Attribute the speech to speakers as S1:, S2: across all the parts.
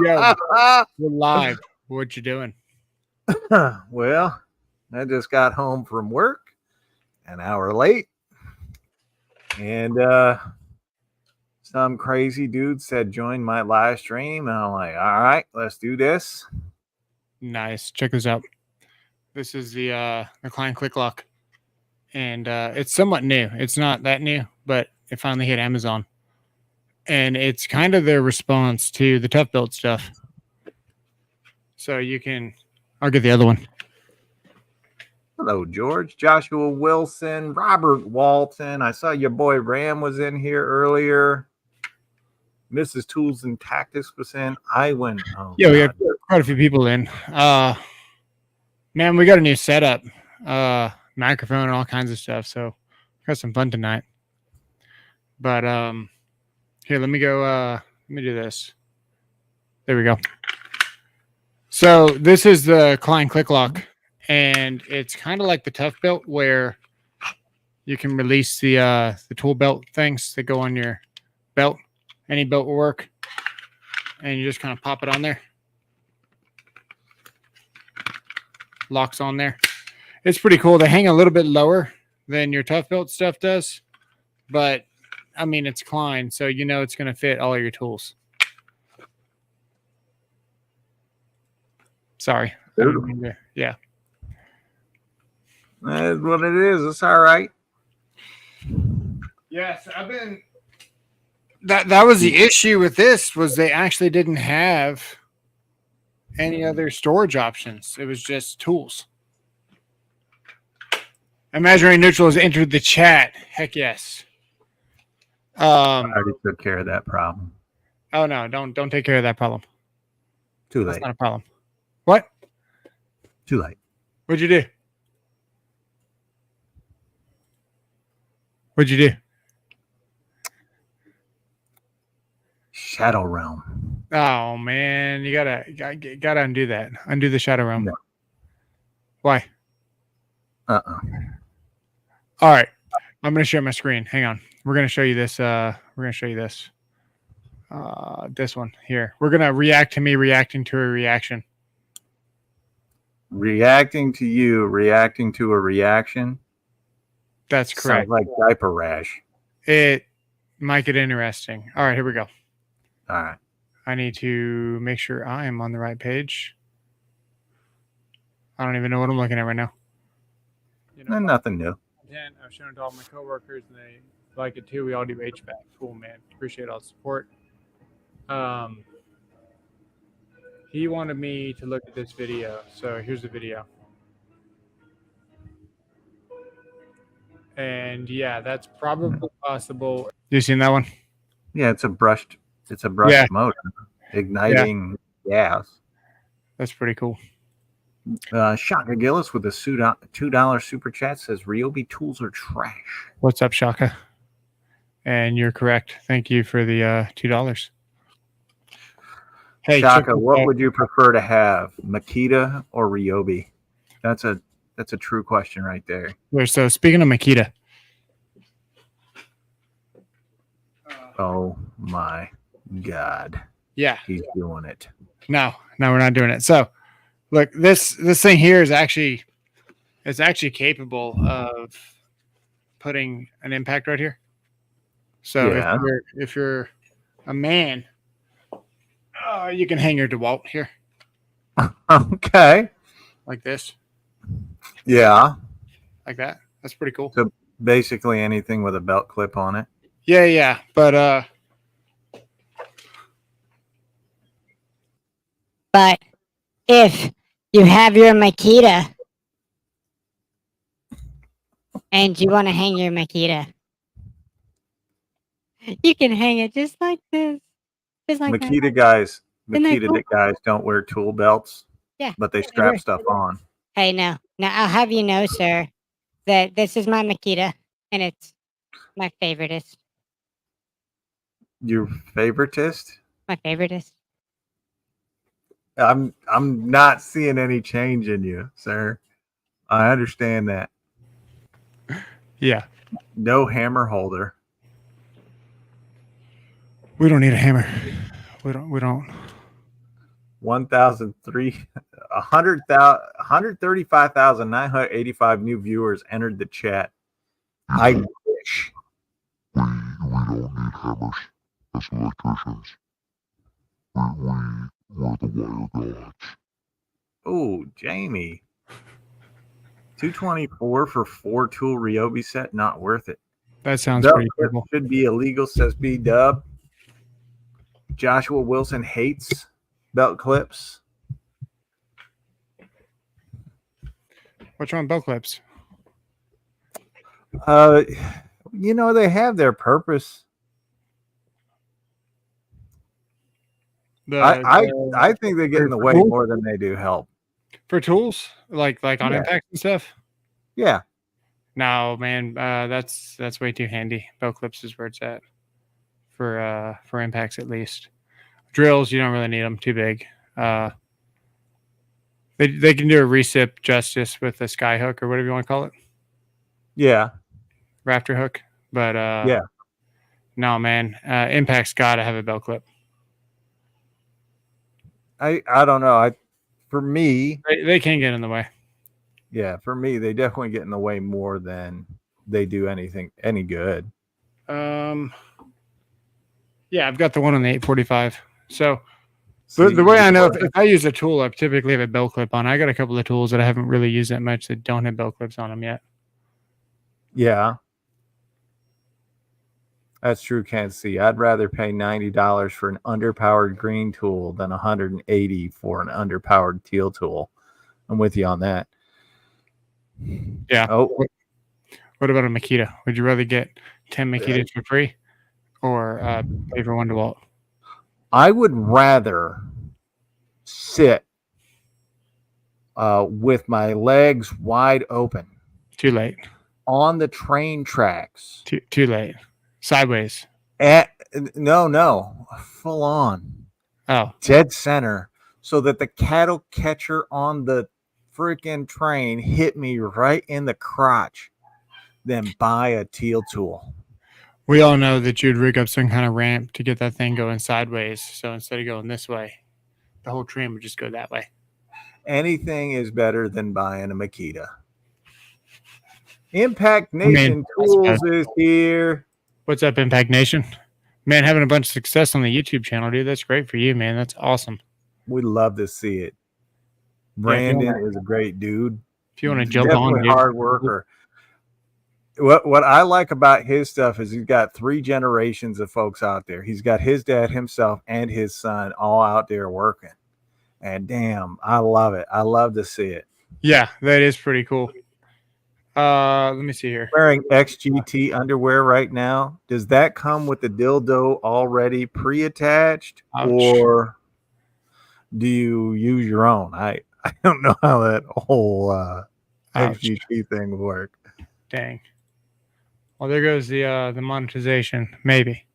S1: Yo, we're live. What you doing?
S2: Well, I just got home from work an hour late, and some crazy dude said join my live stream, and I'm like, all right, let's do this.
S1: Nice. Check this out. This is the Klein Click Lock, and it's somewhat new. It's not that new, but it finally hit Amazon, and it's kind of their response to the Tough Built stuff. So you can. I'll get the other one.
S2: Hello, George, Joshua Wilson, Robert Walton. I saw your boy Ram was in here earlier. Mrs. Tools and Tactics was in. I went. Oh,
S1: yeah, we got quite a few people in. Man, we got a new setup, microphone, and all kinds of stuff. So got some fun tonight. But here, let me go. Let me do this. There we go. So this is the Klein Click Lock, and it's kind of like the Tough Belt, where you can release the tool belt things that go on your belt. Any belt will work, and you just kind of pop it on there. Locks on there. It's pretty cool. They hang a little bit lower than your Tough Belt stuff does, but I mean it's Klein, so you know it's going to fit all of your tools. Sorry. Yeah.
S2: That's what it is. It's all right.
S1: Yes, I've been. That was the issue with this, was they actually didn't have any other storage options. It was just tools. Imaginary Neutral has entered the chat. Heck yes.
S2: I already took care of that problem.
S1: Oh no, don't take care of that problem.
S2: Too late.
S1: That's not a problem. What?
S2: Too late.
S1: What'd you do? What'd you do?
S2: Shadow Realm.
S1: Oh man, you gotta undo that. Undo the Shadow Realm.
S2: No.
S1: Why? All right, I'm gonna share my screen. Hang on. We're gonna show you this. We're gonna show you this. This one here. We're gonna react to me reacting to a reaction.
S2: Reacting to you, reacting to a reaction.
S1: That's correct.
S2: Sounds like diaper rash.
S1: It might get interesting. All right, here we go.
S2: All right.
S1: I need to make sure I am on the right page. I don't even know what I'm looking at right now.
S2: You know, nothing new.
S1: Again, I've shown it to all my coworkers, and they like it too. We all do HVAC. Cool, man. Appreciate all the support. He wanted me to look at this video, so here's the video. And that's probably possible. You seen that one?
S2: Yeah, it's a brushed motor, igniting gas.
S1: That's pretty cool.
S2: Shaka Gillis with a $2 super chat says Ryobi tools are trash.
S1: What's up, Shaka? And you're correct. Thank you for the $2.
S2: Hey, Shaka, what would you prefer to have, Makita or Ryobi? That's a true question right there.
S1: So speaking of Makita.
S2: Oh my God.
S1: Yeah.
S2: He's doing it.
S1: No, we're not doing it. So look, this thing here is actually capable of putting an impact right here. So if you're a man, you can hang your DeWalt here.
S2: Okay.
S1: Like this.
S2: Yeah.
S1: Like that. That's pretty cool.
S2: So basically anything with a belt clip on it.
S1: Yeah. But
S3: if you have your Makita and you want to hang your Makita, you can hang it just like this. Just like
S2: Makita
S3: that.
S2: guys don't wear tool belts.
S3: Yeah.
S2: But they strap stuff on.
S3: Hey, now I'll have you know, sir, that this is my Makita and it's my favoritist.
S2: Your favoritist?
S3: My favoritist.
S2: I'm not seeing any change in you, sir. I understand that.
S1: Yeah.
S2: No hammer holder.
S1: We don't need a hammer. We don't.
S2: 135,985 new viewers entered the chat. I wish.
S4: We don't need hammers as electricians. We're the wire gods.
S2: Oh, Jamie. 224 for 4-tool Ryobi set, not worth it.
S1: That sounds
S2: Belt
S1: pretty
S2: clip
S1: cool.
S2: should be illegal, says B Dub. Joshua Wilson hates belt clips.
S1: What's wrong with belt clips?
S2: They have their purpose. I think they get in the way more than they do help.
S1: For tools, like on impact and stuff.
S2: Yeah.
S1: No, man, that's way too handy. Belt clips is where it's at for impacts at least. Drills, you don't really need them. Too big. They can do a recip justice with a sky hook or whatever you want to call it.
S2: Yeah.
S1: Raptor hook, but
S2: yeah.
S1: No, man, impact's got to have a belt clip.
S2: I don't know. For me,
S1: they can get in the way.
S2: Yeah, for me, they definitely get in the way more than they do any good.
S1: Yeah, I've got the one on the 845. So the way I know, if I use a tool, I typically have a belt clip on. I got a couple of tools that I haven't really used that much that don't have belt clips on them yet.
S2: Yeah. That's true, can't see. I'd rather pay $90 for an underpowered green tool than $180 for an underpowered teal tool. I'm with you on that.
S1: Yeah.
S2: Oh.
S1: What about a Makita? Would you rather get 10 Makitas for free or pay for one DeWalt?
S2: I would rather sit with my legs wide open.
S1: Too late.
S2: On the train tracks.
S1: Too late. Sideways.
S2: No. Full on.
S1: Oh.
S2: Dead center. So that the cattle catcher on the freaking train hit me right in the crotch. Then buy a teal tool.
S1: We all know that you'd rig up some kind of ramp to get that thing going sideways. So instead of going this way, the whole train would just go that way.
S2: Anything is better than buying a Makita. Impact Nation Tools is here.
S1: What's up, Impact Nation? Man, having a bunch of success on the YouTube channel, dude. That's great for you, man. That's awesome.
S2: We'd love to see it. Brandon is a great dude.
S1: If you want to jump on, dude.
S2: Hard worker. What I like about his stuff is he's got 3 generations of folks out there. He's got his dad, himself, and his son all out there working. And damn, I love it. I love to see it.
S1: Yeah, that is pretty cool. Let me see here.
S2: Wearing XGT underwear right now. Does that come with the dildo already pre-attached?
S1: Ouch.
S2: Or do you use your own? I don't know how that whole XGT thing would work.
S1: Dang. Well, there goes the monetization. Maybe.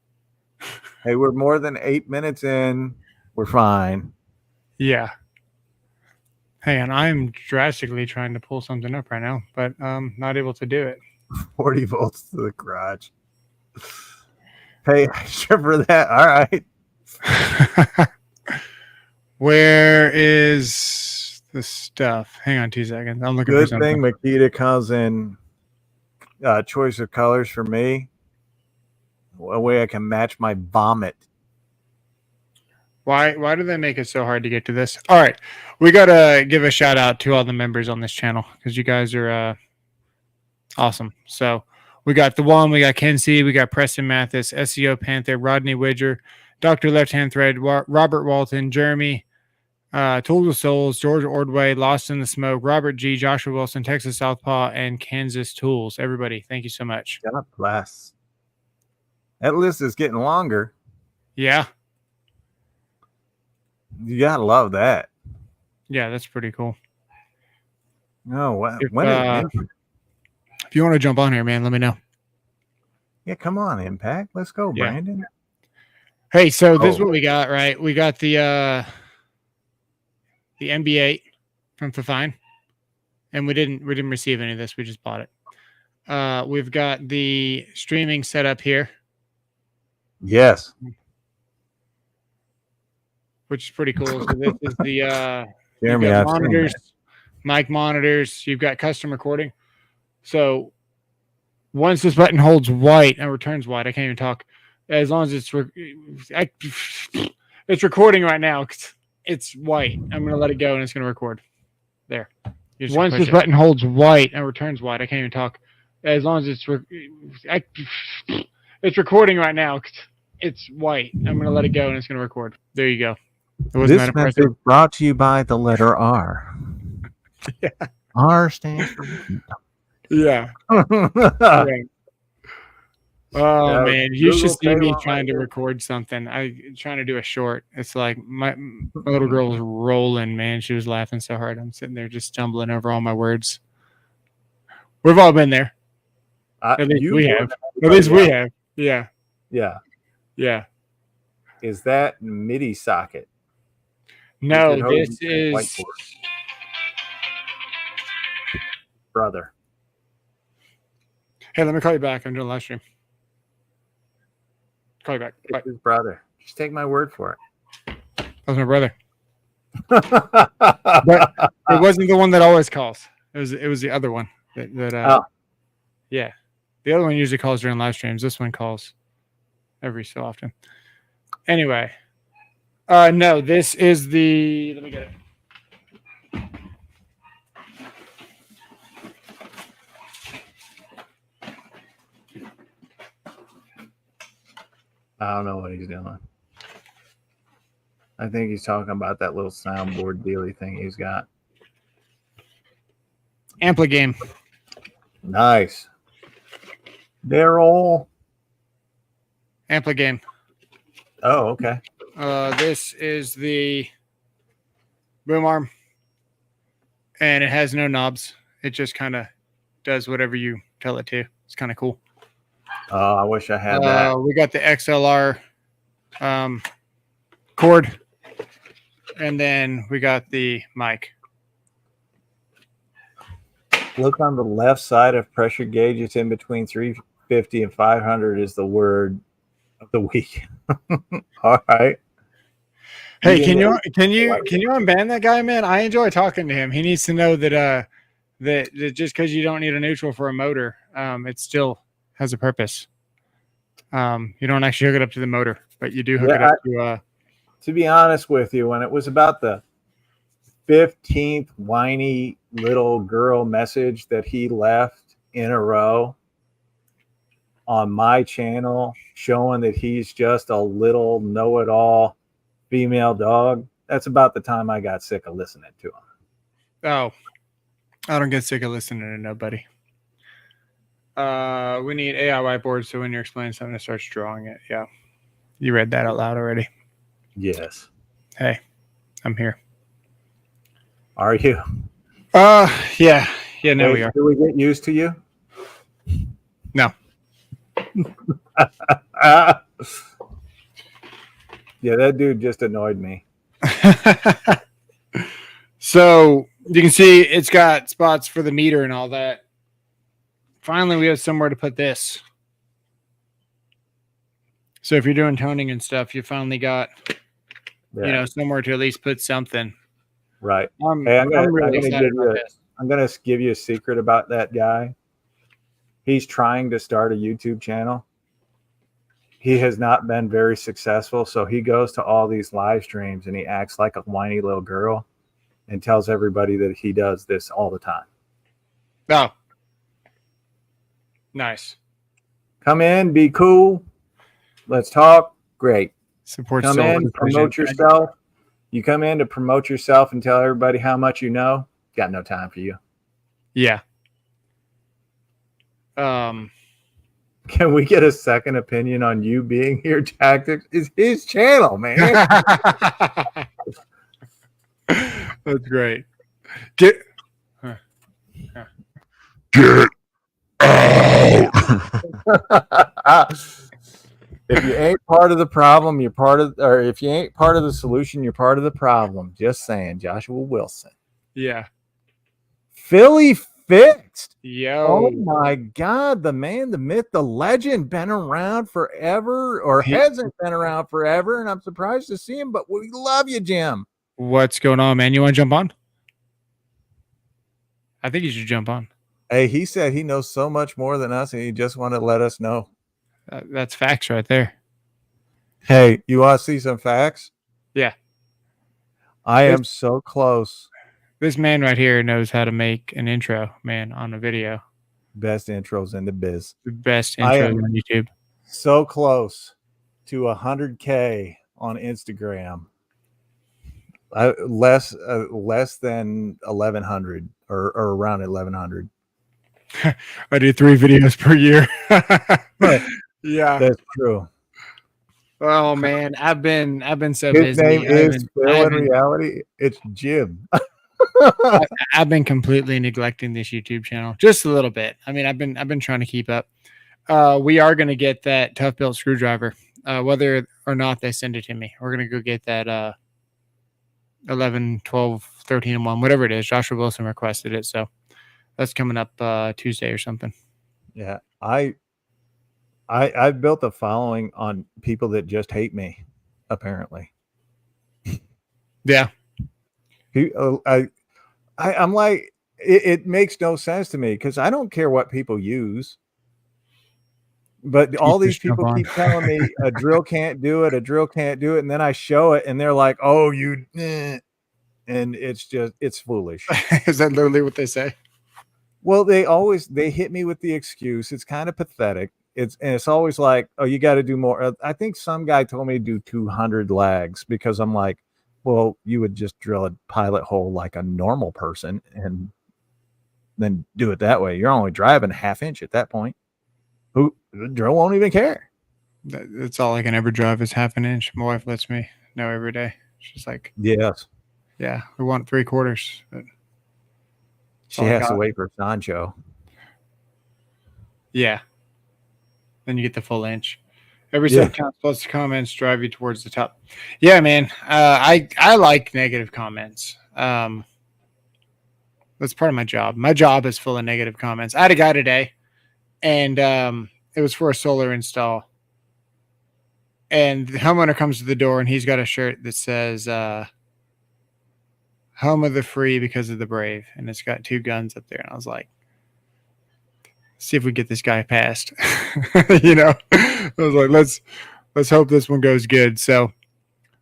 S2: Hey, we're more than 8 minutes in. We're fine.
S1: Yeah. Hey, and I'm drastically trying to pull something up right now, but not able to do it.
S2: 40 volts to the garage. Hey, extra for that. All right.
S1: Where is the stuff? Hang on 2 seconds. I'm looking for something.
S2: Good thing Makita comes in choice of colors for me. A way I can match my vomit.
S1: Why do they make it so hard to get to this? All right. We got to give a shout out to all the members on this channel because you guys are awesome. So we got the one, we got Ken C, we got Preston Mathis, SEO Panther, Rodney Widger, Dr. Left Hand Thread, Robert Walton, Jeremy, Tools of Souls, George Ordway, Lost in the Smoke, Robert G, Joshua Wilson, Texas Southpaw, and Kansas Tools. Everybody, thank you so much.
S2: God bless. That list is getting longer.
S1: Yeah.
S2: You gotta love that.
S1: Yeah, that's pretty cool.
S2: No,
S1: If you want to jump on here, man, let me know.
S2: Yeah, come on, Impact. Let's go,
S1: Yeah.
S2: Brandon.
S1: Hey, so this is what we got, right? We got the MB8 from Fafine, and we didn't receive any of this. We just bought it. We've got the streaming set up here.
S2: Yes.
S1: which is pretty cool. So this is the
S2: Jeremy,
S1: you've got
S2: I've seen
S1: monitors,
S2: that.
S1: mic monitors. You've got custom recording. So once this button holds white and returns white, I can't even talk. As long as it's it's recording right now. 'Cause it's white. I'm gonna let it go and it's gonna record. There. Once this button holds white and returns white, I can't even talk. As long as it's it's recording right now. 'Cause it's white. I'm gonna let it go and it's gonna record. There you go. It wasn't that
S2: This
S1: impressive.
S2: message brought to you by the letter R.
S1: Yeah.
S2: R stands for
S1: Yeah.
S2: yeah.
S1: Oh
S2: Yeah,
S1: man, you
S2: Google
S1: should see me
S2: Pay
S1: trying to
S2: won't
S1: record something. I'm trying to do a short. It's like my little girl was rolling, man. She was laughing so hard. I'm sitting there just stumbling over all my words. We've all been there. At least we have. At least we have. Yeah.
S2: Yeah.
S1: Yeah.
S2: Is that MIDI socket?
S1: No,
S2: Is it
S1: this
S2: hosted
S1: is
S2: whiteboard? Brother.
S1: Hey, let me call you back. I'm doing a live stream. Call you back. Bye.
S2: It's his brother. Just take my word for
S1: That was my brother.
S2: it.
S1: But it wasn't the one that always calls. It was the other one that yeah. The other one usually calls during live streams. This one calls every so often. Anyway. No, this is the let me get it.
S2: I don't know what he's doing. I think he's talking about that little soundboard dealy thing he's got.
S1: Ampli game.
S2: Nice. Daryl.
S1: Ampli game.
S2: Oh, okay.
S1: This is the boom arm. And it has no knobs. It just kind of does whatever you tell it to. It's kind of cool.
S2: Oh, I wish I had that.
S1: We got the XLR cord. And then we got the mic.
S2: Look on the left side of pressure gauge. It's in between 350 and 500 is the word of the week. All right.
S1: Hey, can you unban that guy, man? I enjoy talking to him. He needs to know that that just because you don't need a neutral for a motor, it still has a purpose. You don't actually hook it up to the motor, but you do hook it up to.
S2: To be honest with you, when it was about the 15th whiny little girl message that he left in a row on my channel, showing that he's just a little know-it-all female dog, that's about the time I got sick of listening to him.
S1: Oh, I don't get sick of listening to nobody. We need AI whiteboard, so when you're explaining something, it starts drawing it. Yeah. You read that out loud already.
S2: Yes.
S1: Hey, I'm here.
S2: Are you?
S1: Yeah. Yeah, no, we are.
S2: Do we get used to you?
S1: No.
S2: Yeah, that dude just annoyed me.
S1: So you can see it's got spots for the meter and all that. Finally, we have somewhere to put this. So if you're doing toning and stuff, you finally got, somewhere to at least put something.
S2: Right.
S1: I'm
S2: I'm
S1: really excited about this.
S2: I'm going to give you a secret about that guy. He's trying to start a YouTube channel. He has not been very successful, so he goes to all these live streams and he acts like a whiny little girl and tells everybody that he does this all the time.
S1: Oh. Nice.
S2: Come in, be cool. Let's talk. Great.
S1: Support
S2: Come in, promote yourself. You come in to promote yourself and tell everybody how much you know. Got no time for you.
S1: Yeah.
S2: Can we get a second opinion on you being here? Tactics is his channel, man.
S1: That's great. Get
S4: out.
S2: If you ain't part of the problem, you're part of, or if you ain't part of the solution, you're part of the problem. Just saying, Joshua Wilson.
S1: Yeah.
S2: Philly fixed. Oh
S1: Yo,
S2: my God, the man, the myth, the legend, been around forever or hasn't been around forever, and I'm surprised to see him, but we love you, Jim.
S1: what's going on, man? You want to jump on? I think you should jump on.
S2: Hey, he said he knows so much more than us, and he just wanted to let us know.
S1: That's facts right there.
S2: Hey, you want to see some facts?
S1: Yeah.
S2: I am so close.
S1: This man right here knows how to make an intro, man, on a video.
S2: Best intros in the biz.
S1: The best
S2: I
S1: intro
S2: am
S1: on YouTube.
S2: so close to 100K on Instagram. Less than 1,100 or around 1,100.
S1: I do 3 videos per year. Yeah.
S2: That's true.
S1: Oh man, I've been so
S2: His
S1: busy.
S2: name is Phil. In
S1: haven't-
S2: reality, it's Jim.
S1: I've been completely neglecting this YouTube channel just a little bit. I mean, I've been trying to keep up. We are going to get that tough built screwdriver, whether or not they send it to me. We're going to go get that 11, 12, 13 and 1, whatever it is. Joshua Wilson requested it, so that's coming up Tuesday or something.
S2: Yeah, I've built a following on people that just hate me, apparently.
S1: Yeah.
S2: I'm like, it makes no sense to me because I don't care what people use. But all these people keep telling me a drill can't do it, and then I show it, and they're like, "Oh, you," and it's foolish.
S1: Is that literally what they say?
S2: Well, they hit me with the excuse. It's kind of pathetic. It's always like, "Oh, you got to do more." I think some guy told me to do 200 lags because I'm like, well, you would just drill a pilot hole like a normal person and then do it that way. You're only driving 1/2 inch at that point. Who the drill won't even care.
S1: That's all I can ever drive is 1/2 inch. My wife lets me know every day. She's like,
S2: yes,
S1: yeah, we want 3/4. But
S2: she has to wait for Sancho.
S1: Yeah. Then you get the full inch. Every set counts plus the comments drive you towards the top. Yeah, man. I like negative comments. That's part of my job. My job is full of negative comments. I had a guy today, and it was for a solar install. And the homeowner comes to the door, and he's got a shirt that says "Home of the Free because of the Brave," and it's got 2 guns up there. And I was like, see if we get this guy passed. You know, I was like, let's hope this one goes good. So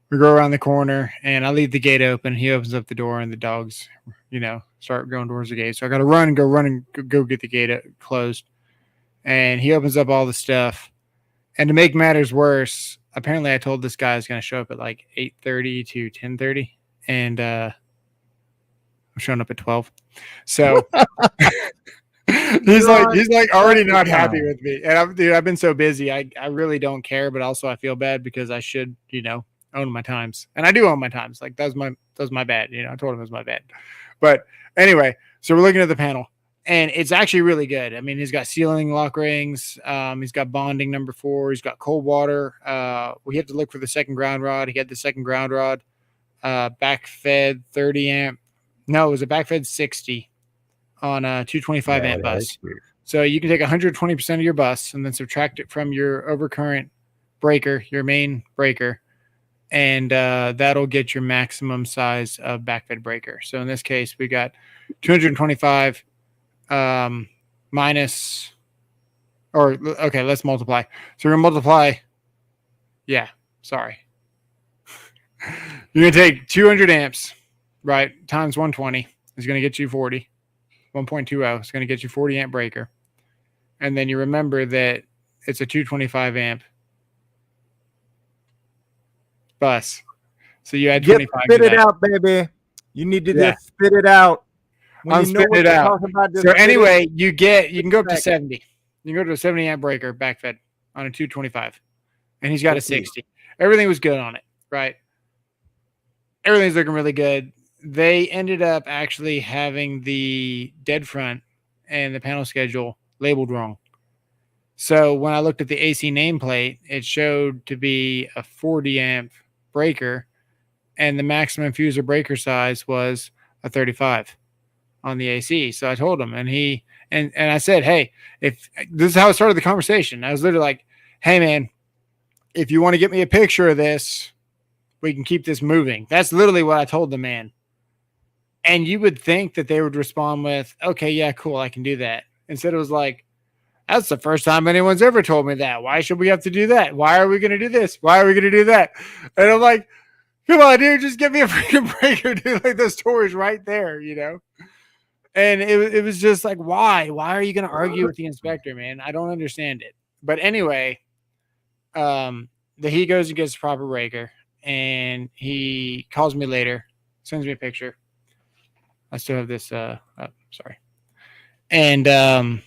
S1: we go around the corner, and I leave the gate open. He opens up the door, and the dogs, you know, start going towards the gate. So I got to run and go get the gate closed. And he opens up all the stuff. And to make matters worse, apparently I told this guy I was going to show up at like 8:30 to 10:30, and I'm showing up at 12. So he's like already not happy with me. And I've been so busy. I really don't care, but also I feel bad because I should, you know, own my times. And I do own my times. Like that was my bad. You know, I told him it was my bad. But anyway, so we're looking at the panel, and it's actually really good. I mean, he's got sealing lock rings. He's got bonding number 4. He's got cold water. We had to look for the second ground rod. He had the second ground rod, back fed 30 amp. No, it was a back fed 60 on a 225 amp bus. So you can take 120% of your bus and then subtract it from your overcurrent breaker, your main breaker, and that'll get your maximum size of backfed breaker. So in this case, we got 225 minus, or okay, let's multiply. So we're gonna multiply. Yeah, sorry. You're gonna take 200 amps, right, times 120 is gonna get you 40. 1.20 is gonna get you 40 amp breaker, and then you remember that it's a 225 amp bus. So you add 25.
S2: Spit it out, baby. You need to just spit it out.
S1: I'm spitting it out. So anyway, you can go up to 70. You can go to a 70 amp breaker backfed on a 225, and he's got a 60. Everything was good on it, right? Everything's looking really good. They ended up actually having the dead front and the panel schedule labeled wrong. So when I looked at the AC nameplate, it showed to be a 40 amp breaker, and the maximum fuser breaker size was a 35 on the AC. So I told him, and I said, hey, if this is how I started the conversation, I was literally like, hey man, if you want to get me a picture of this, we can keep this moving. That's literally what I told the man. And you would think that they would respond with, okay, yeah, cool, I can do that. Instead, it was like, that's the first time anyone's ever told me that. Why should we have to do that? Why are we going to do this? Why are we going to do that? And I'm like, come on, dude, just give me a freaking breaker, dude. Like, the story's right there, you know? And it was just like, why? Why are you going to argue with the inspector, man? I don't understand it. But anyway, he goes and gets a proper breaker, and he calls me later, sends me a picture. I still have this. Sorry. And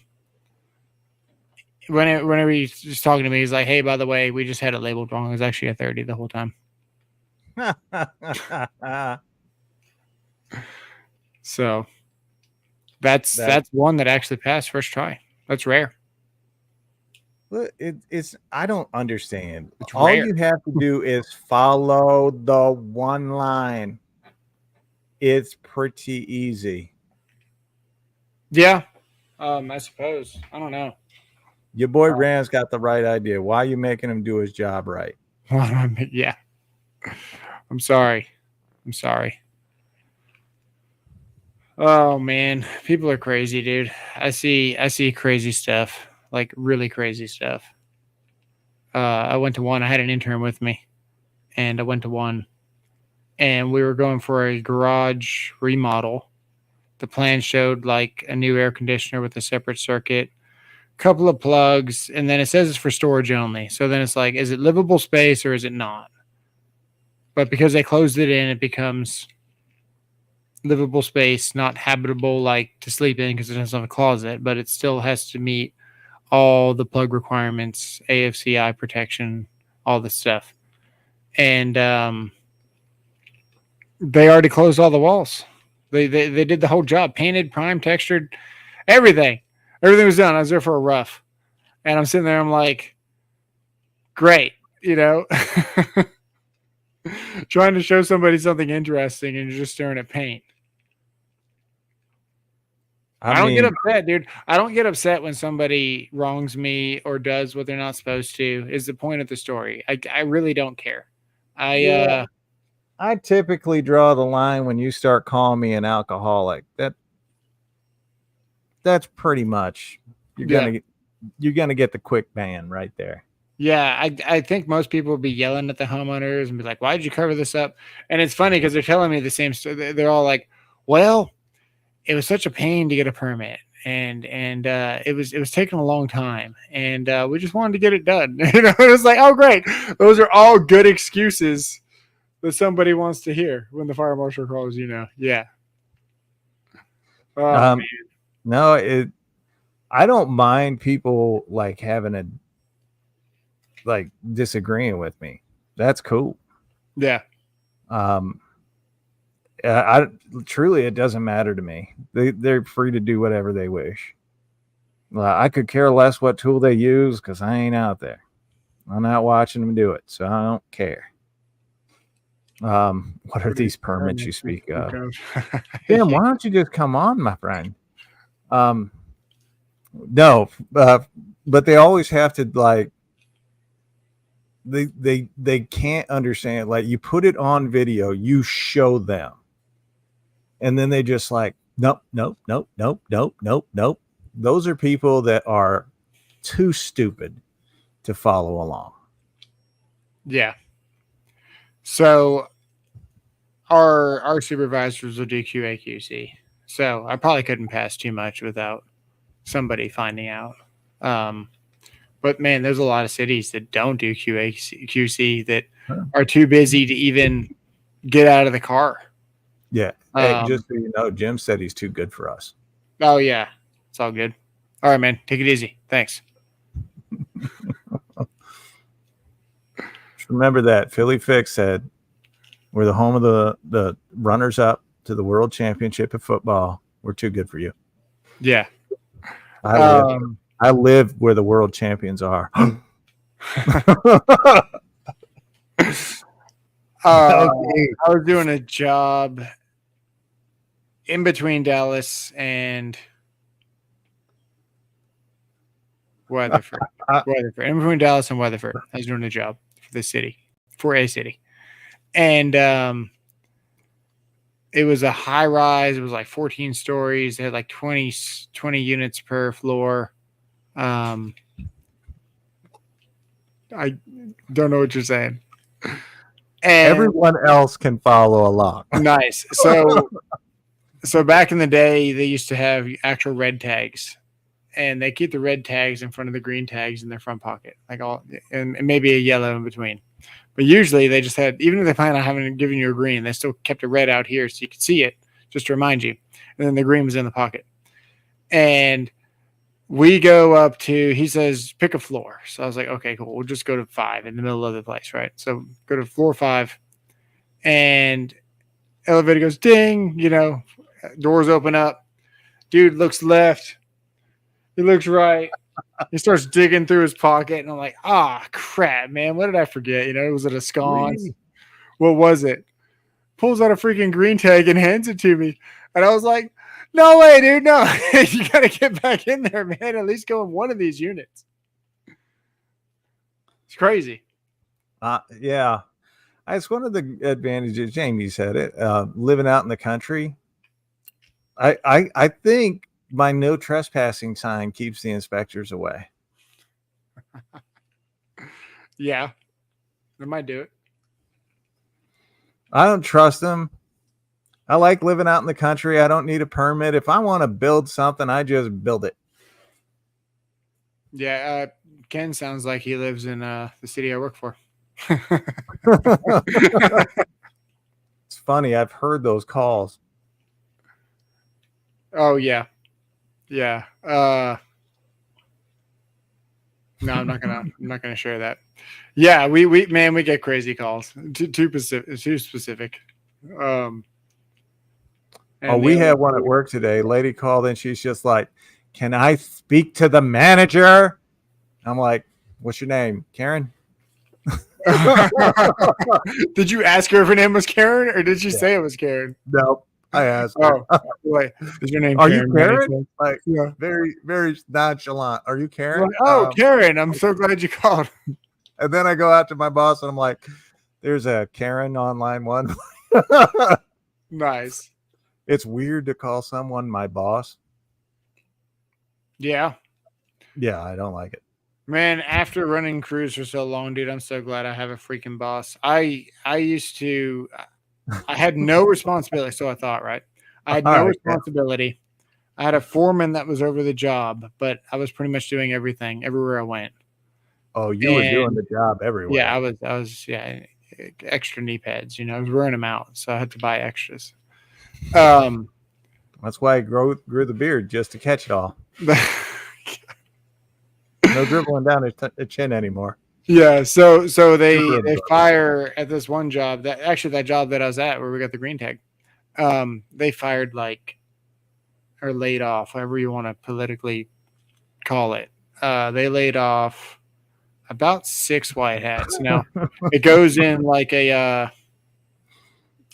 S1: whenever he's just talking to me, he's like, "Hey, by the way, we just had it labeled wrong. It was actually a 30 the whole time." So that's one that actually passed first try. That's rare.
S2: Look, it's I don't understand.
S1: It's
S2: All
S1: rare.
S2: you have to do is follow the one line. It's pretty easy.
S1: Yeah. I suppose. I don't know.
S2: Your boy Rand's got the right idea. Why are you making him do his job right?
S1: Yeah. I'm sorry. Oh man, people are crazy, dude. I see crazy stuff, like really crazy stuff. I went to one. I had an intern with me, and I went to one, and we were going for a garage remodel. The plan showed like a new air conditioner with a separate circuit, couple of plugs, and then it says it's for storage only. So then it's like, is it livable space or is it not? But because they closed it in, it becomes livable space, not habitable like to sleep in because it doesn't have a closet, but it still has to meet all the plug requirements, AFCI protection, all this stuff. And they already closed all the walls. They did the whole job, painted, primed, textured, everything. Everything was done. I was there for a rough. And I'm sitting there, I'm like, great, you know, trying to show somebody something interesting and you're just staring at paint. I don't get upset, dude. I don't get upset when somebody wrongs me or does what they're not supposed to, is the point of the story. I really don't care. I
S2: typically draw the line when you start calling me an alcoholic. That's pretty much you're gonna get the quick ban right there.
S1: Yeah, I think most people would be yelling at the homeowners and be like, "Why did you cover this up?" And it's funny because they're telling me the same story. They're all like, "Well, it was such a pain to get a permit, and it was taking a long time, and we just wanted to get it done." You know, it was like, "Oh, great! Those are all good excuses that somebody wants to hear when the fire marshal calls." You know, yeah. Oh,
S2: no, I don't mind people like having like disagreeing with me. That's cool.
S1: Yeah.
S2: I truly, it doesn't matter to me. They're free to do whatever they wish. I could care less what tool they use because I ain't out there. I'm not watching them do it, so I don't care. What are these permits you speak of? Damn, why don't you just come on, my friend? No, but they always have to like. They can't understand. Like you put it on video, you show them, and then they just like nope. Those are people that are too stupid to follow along.
S1: Yeah. So our supervisors will do QA/QC. So I probably couldn't pass too much without somebody finding out. But man, there's a lot of cities that don't do QA/QC that are too busy to even get out of the car.
S2: Yeah. Hey, just so you know, Jim said he's too good for us.
S1: Oh yeah, it's all good. All right, man, take it easy. Thanks.
S2: Just remember that Philly Fix said we're the home of the runners up to the world championship of football. We're too good for you.
S1: Yeah.
S2: I live where the world champions are.
S1: I was doing a job in between Dallas and Weatherford. In between Dallas and Weatherford. I was doing a job for the city, for a city. And it was a high rise. It was like 14 stories. They had like 20 units per floor. I don't know what you're saying. And
S2: Everyone else can follow along.
S1: nice. So back in the day, they used to have actual red tags, and they keep the red tags in front of the green tags in their front pocket, like all, and maybe a yellow in between. But usually they just had, even if they plan on having given you a green, they still kept a red out here so you could see it, just to remind you. And then the green was in the pocket. And we go up to, he says, pick a floor. So I was like, okay, cool. We'll just go to 5 in the middle of the place, right? So go to floor 5, and elevator goes ding, doors open up. Dude looks left. He looks right. He starts digging through his pocket, and I'm like, crap, man. What did I forget? Was it a sconce? What was it? Pulls out a freaking green tag and hands it to me. And I was like, no way, dude. No, you got to get back in there, man. At least go in one of these units. It's crazy.
S2: Yeah. It's one of the advantages. Jamie said it. Living out in the country. I think my no trespassing sign keeps the inspectors away.
S1: Yeah. It might do it.
S2: I don't trust them. I like living out in the country. I don't need a permit. If I want to build something, I just build it.
S1: Yeah. Ken sounds like he lives in the city I work for.
S2: It's funny. I've heard those calls.
S1: Oh, yeah. Yeah. No, I'm not gonna share that. Yeah, we get crazy calls. Too specific.
S2: We had one at work today. Lady called and she's just like, "Can I speak to the manager?" I'm like, "What's your name, Karen?"
S1: Did you ask her if her name was Karen, or did she say it was Karen?
S2: No, I asked her.
S1: Wait, is your name?
S2: Are
S1: Karen?
S2: you Karen? Like,
S1: yeah.
S2: Very, very nonchalant. Are you Karen?
S1: Like, Karen, I'm so glad you called.
S2: And then I go out to my boss and I'm like, "There's a Karen on line 1."
S1: Nice.
S2: It's weird to call someone my boss.
S1: Yeah.
S2: Yeah, I don't like it.
S1: Man, after running crews for so long, dude, I'm so glad I have a freaking boss. I had no responsibility, so I thought, right? I had no responsibility. I had a foreman that was over the job, but I was pretty much doing everything everywhere I went.
S2: Oh, you were doing the job everywhere.
S1: Yeah, I was extra knee pads, I was wearing them out, so I had to buy extras.
S2: That's why I grew the beard, just to catch it all. No dribbling down a chin anymore.
S1: Yeah, so they fire at this one job, that job that I was at where we got the green tag. They fired or laid off, however you want to politically call it. They laid off about 6 white hats. Now it goes in like a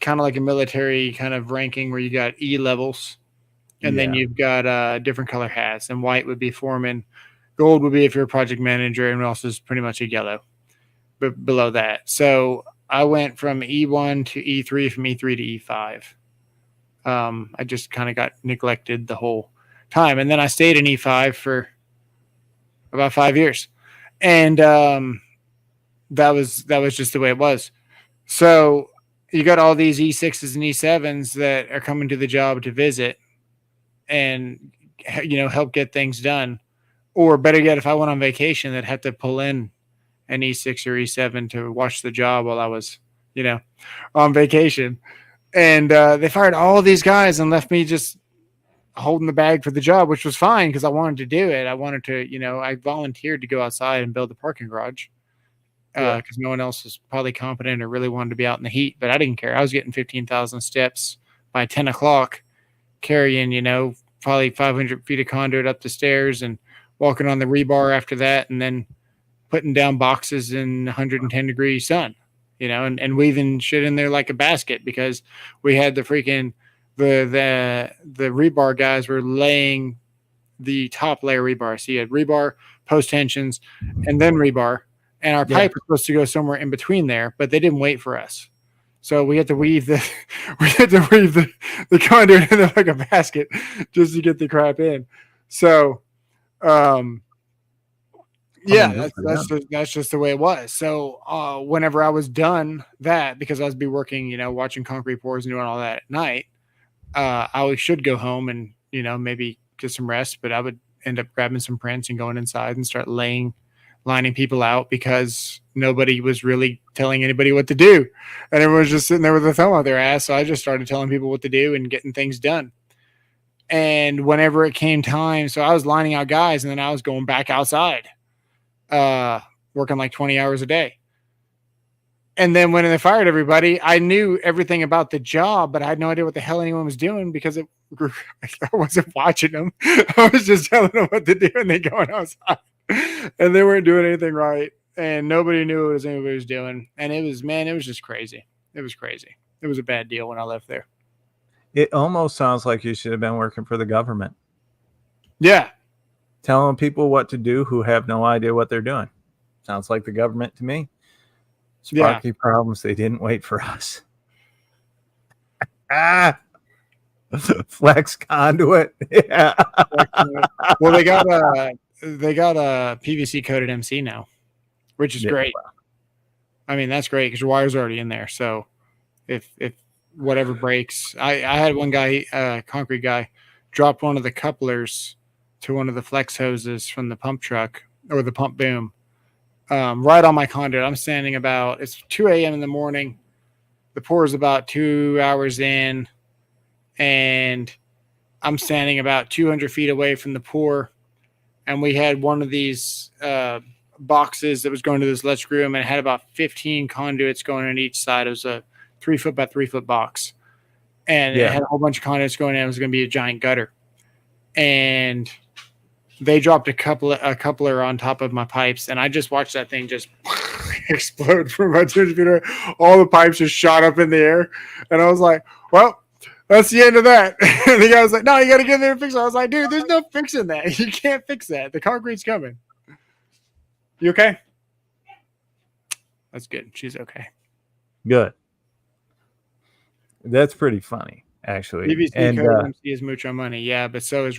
S1: kind of like a military kind of ranking where you got E levels, and then you've got different color hats, and white would be foreman. Gold would be if you're a project manager, and else is pretty much a yellow, but below that. So I went from E1 to E3, from E3 to E5. I just kind of got neglected the whole time, and then I stayed in E5 for about 5 years, and that was just the way it was. So you got all these E6s and E7s that are coming to the job to visit and help get things done. Or better yet, if I went on vacation, they'd have to pull in an E6 or E7 to watch the job while I was, on vacation. And they fired all of these guys and left me just holding the bag for the job, which was fine because I wanted to do it. I wanted to, I volunteered to go outside and build the parking garage because no one else was probably competent or really wanted to be out in the heat. But I didn't care. I was getting 15,000 steps by 10 o'clock, carrying, probably 500 feet of conduit up the stairs and walking on the rebar after that, and then putting down boxes in 110-degree sun, and weaving shit in there like a basket because we had the freaking the rebar guys were laying the top layer rebar. So you had rebar, post tensions, and then rebar. And our pipe was supposed to go somewhere in between there, but they didn't wait for us. So we had to weave the the conduit in like a basket just to get the crap in. So yeah, that's just the way it was. So whenever I was done that, because I was be working, watching concrete pours and doing all that at night, I should go home and maybe get some rest, but I would end up grabbing some prints and going inside and start lining people out because nobody was really telling anybody what to do, and everyone was just sitting there with a thumb out their ass. So I just started telling people what to do and getting things done. And whenever it came time, so I was lining out guys, and then I was going back outside, working like 20 hours a day. And then when they fired everybody, I knew everything about the job, but I had no idea what the hell anyone was doing because I wasn't watching them. I was just telling them what to do, and they going outside, and they weren't doing anything right, and nobody knew what anybody was doing. And it was just crazy. It was crazy. It was a bad deal when I left there.
S2: It almost sounds like you should have been working for the government.
S1: Yeah.
S2: Telling people what to do who have no idea what they're doing. Sounds like the government to me. Sparky problems. They didn't wait for us. Flex conduit. Yeah.
S1: Well, they got a PVC coated MC now, which is great. I mean, that's great because your wire's already in there. So if whatever breaks, I had one guy, concrete guy, dropped one of the couplers to one of the flex hoses from the pump truck or the pump boom. Right on my conduit. I'm standing it's 2 a.m. in the morning. The pour is about 2 hours in, and I'm standing about 200 feet away from the pour. And we had one of these boxes that was going to this electric room, and it had about 15 conduits going on each side. It was a 3 foot by 3 foot box, and it had a whole bunch of conduits going in. It was going to be a giant gutter, and they dropped a coupler on top of my pipes, and I just watched that thing just explode from about 200 feet away. All the pipes just shot up in the air, and I was like, well, that's the end of that. And the guy was like, no, you got to get in there and fix it. I was like, dude, there's no fixing that. You can't fix that. The concrete's coming. You okay? That's good. She's okay.
S2: Good. That's pretty funny, actually.
S1: PVC coated MC is mucho money. Yeah, but so is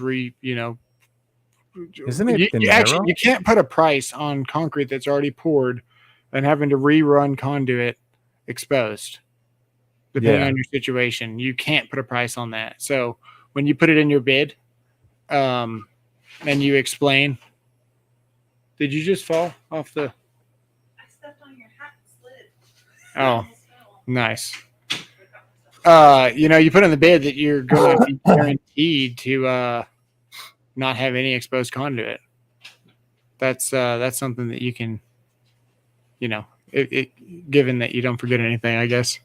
S2: isn't it
S1: you can't put a price on concrete that's already poured and having to rerun conduit exposed, depending on your situation. You can't put a price on that. So when you put it in your bid, and you explain, did you just fall off the?
S5: I stepped on your hat and slid.
S1: Oh, nice. You put in the bid that you're going to be guaranteed to not have any exposed conduit. That's something that you can, given that you don't forget anything, I guess.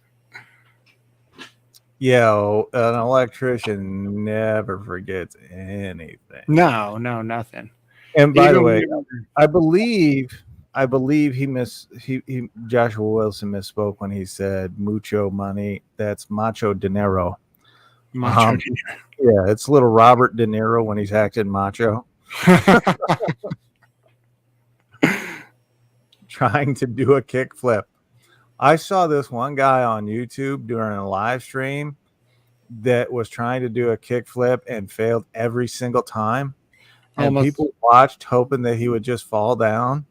S2: Yeah, an electrician never forgets anything.
S1: No, nothing.
S2: And by the way, I believe Joshua Wilson misspoke when he said mucho money. That's macho dinero.
S1: Macho
S2: dinero. Yeah, it's little Robert De Niro when he's acting macho. Trying to do a kickflip. I saw this one guy on YouTube during a live stream that was trying to do a kickflip and failed every single time. And people watched hoping that he would just fall down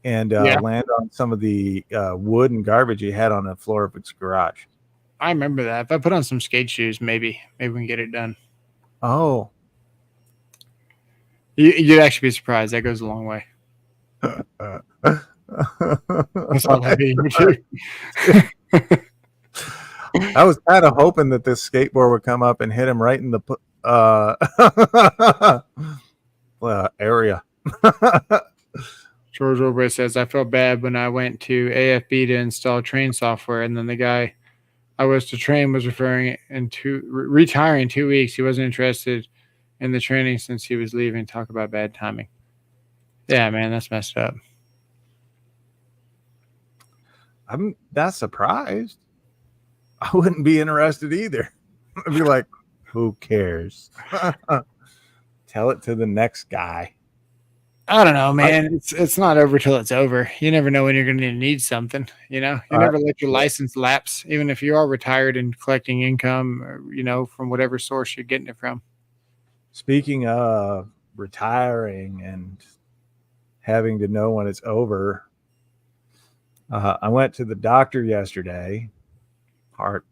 S2: and land on some of the wood and garbage he had on the floor of his garage.
S1: I remember that. If I put on some skate shoes, maybe we can get it done.
S2: Oh.
S1: You'd actually be surprised. That goes a long way. That's all I need to do.
S2: I was kind of hoping that this skateboard would come up and hit him right in the area.
S1: George Orwell says, I felt bad when I went to AFB to install train software, and then the guy I was to train was retiring in 2 weeks. He wasn't interested in the training since he was leaving. Talk about bad timing. Yeah, man, that's messed up.
S2: I'm not surprised. I wouldn't be interested either. I'd be like, who cares? Tell it to the next guy.
S1: I don't know, man. It's not over till it's over. You never know when you're going to need something. You know, you never let your license lapse, even if you are retired and collecting income, or, from whatever source you're getting it from.
S2: Speaking of retiring and having to know when it's over, I went to the doctor yesterday. Part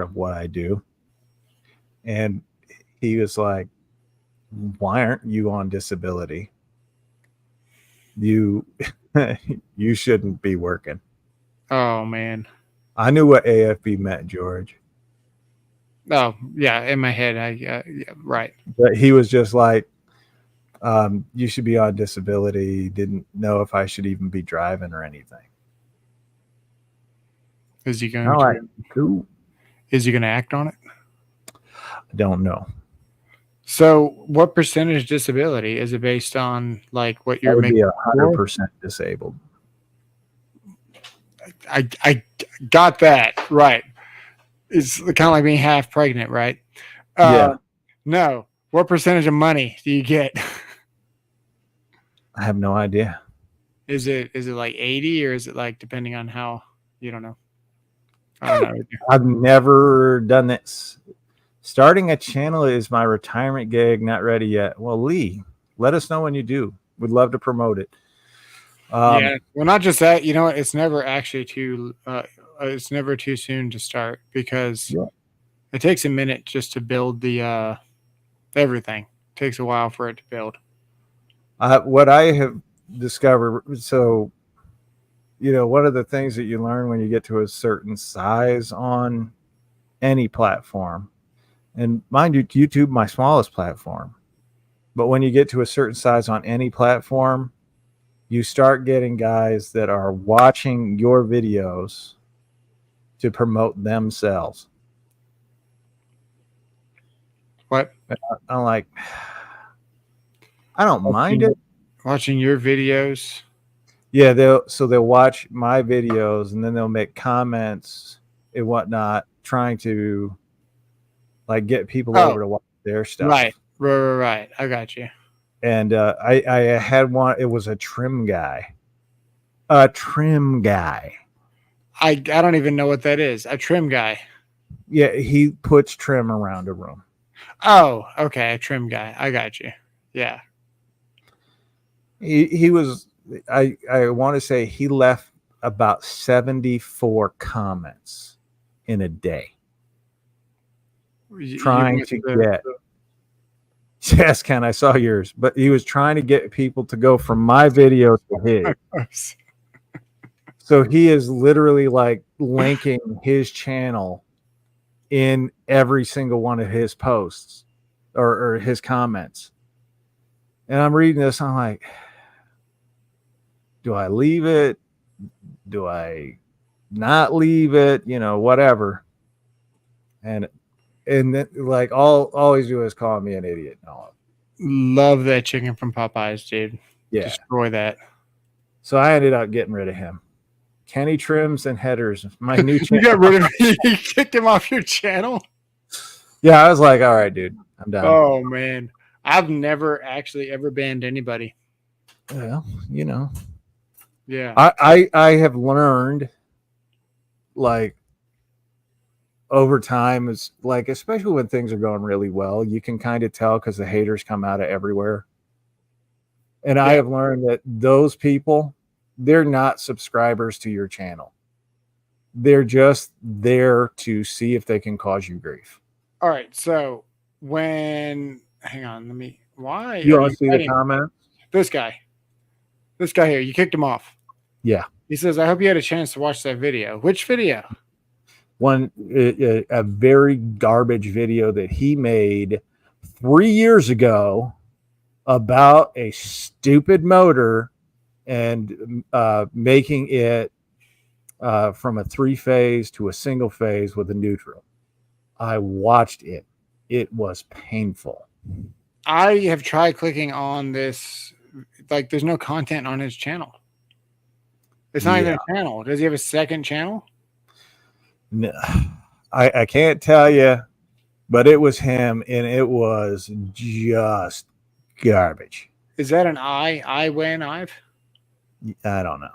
S2: of what I do, and he was like, "Why aren't you on disability? You you shouldn't be working."
S1: Oh man.
S2: I knew what AFB meant, George.
S1: Oh yeah, in my head, yeah, right.
S2: But he was just like, you should be on disability. Didn't know if I should even be driving or anything.
S1: Is he going
S2: I'm
S1: to?
S2: like, cool.
S1: Is he going to act on it?
S2: I don't know.
S1: So, what percentage disability is it based on? Like what
S2: That
S1: you're
S2: would be
S1: making?
S2: 100% disabled.
S1: I got that right. It's kind of like being half pregnant, right?
S2: Yeah.
S1: No. What percentage of money do you get?
S2: I have no idea.
S1: Is it like 80, or is it like depending on how? You don't know. I don't know.
S2: I've never done this. Starting a channel is my retirement gig. Not ready yet. Well, Lee, let us know when you do. We'd love to promote it.
S1: Yeah. Well, not just that. You know what? It's never actually too. It's never too soon to start because it takes a minute just to build the everything. It takes a while for it to build.
S2: What I have discovered, so one of the things that you learn when you get to a certain size on any platform, and mind you, YouTube, my smallest platform, but when you get to a certain size on any platform, you start getting guys that are watching your videos to promote themselves.
S1: What?
S2: I'm like, I don't mind it.
S1: Watching your videos.
S2: Yeah, they'll watch my videos and then they'll make comments and whatnot, trying to like get people over to watch their stuff.
S1: Right. I got you.
S2: And I had one. It was a trim guy. A trim guy.
S1: I don't even know what that is. A trim guy.
S2: Yeah, he puts trim around a room.
S1: Oh, okay, a trim guy. I got you. Yeah.
S2: He was. I want to say he left about 74 comments in a day, trying to get. Yes, Ken, I saw yours, but he was trying to get people to go from my video to his. So he is literally like linking his channel in every single one of his posts or his comments. And I'm reading this, I'm like, do I leave it? Do I not leave it? Whatever. And then like all he's doing is calling me an idiot. No.
S1: Love that chicken from Popeyes, dude.
S2: Yeah.
S1: Destroy that.
S2: So I ended up getting rid of him. Kenny Trims and Headers, my new channel.
S1: You got rid of him? You kicked him off your channel?
S2: Yeah, I was like, all right, dude, I'm done.
S1: Oh man. I've never actually ever banned anybody.
S2: Well,
S1: Yeah.
S2: I have learned, like, over time, is like, especially when things are going really well, you can kind of tell because the haters come out of everywhere. And I have learned that those people, they're not subscribers to your channel. They're just there to see if they can cause you grief.
S1: All right. So hang on, why?
S2: You want to see the comment?
S1: This guy here, you kicked him off.
S2: Yeah.
S1: He says, I hope you had a chance to watch that video. Which video?
S2: A very garbage video that he made 3 years ago about a stupid motor and making it from a 3-phase to a single phase with a neutral. I watched it. It was painful.
S1: I have tried clicking on this. Like, there's no content on his channel. It's not even a channel. Does he have a second channel?
S2: No, I can't tell you but it was him, and it was just garbage.
S1: Is that an I win Ive?
S2: I don't know.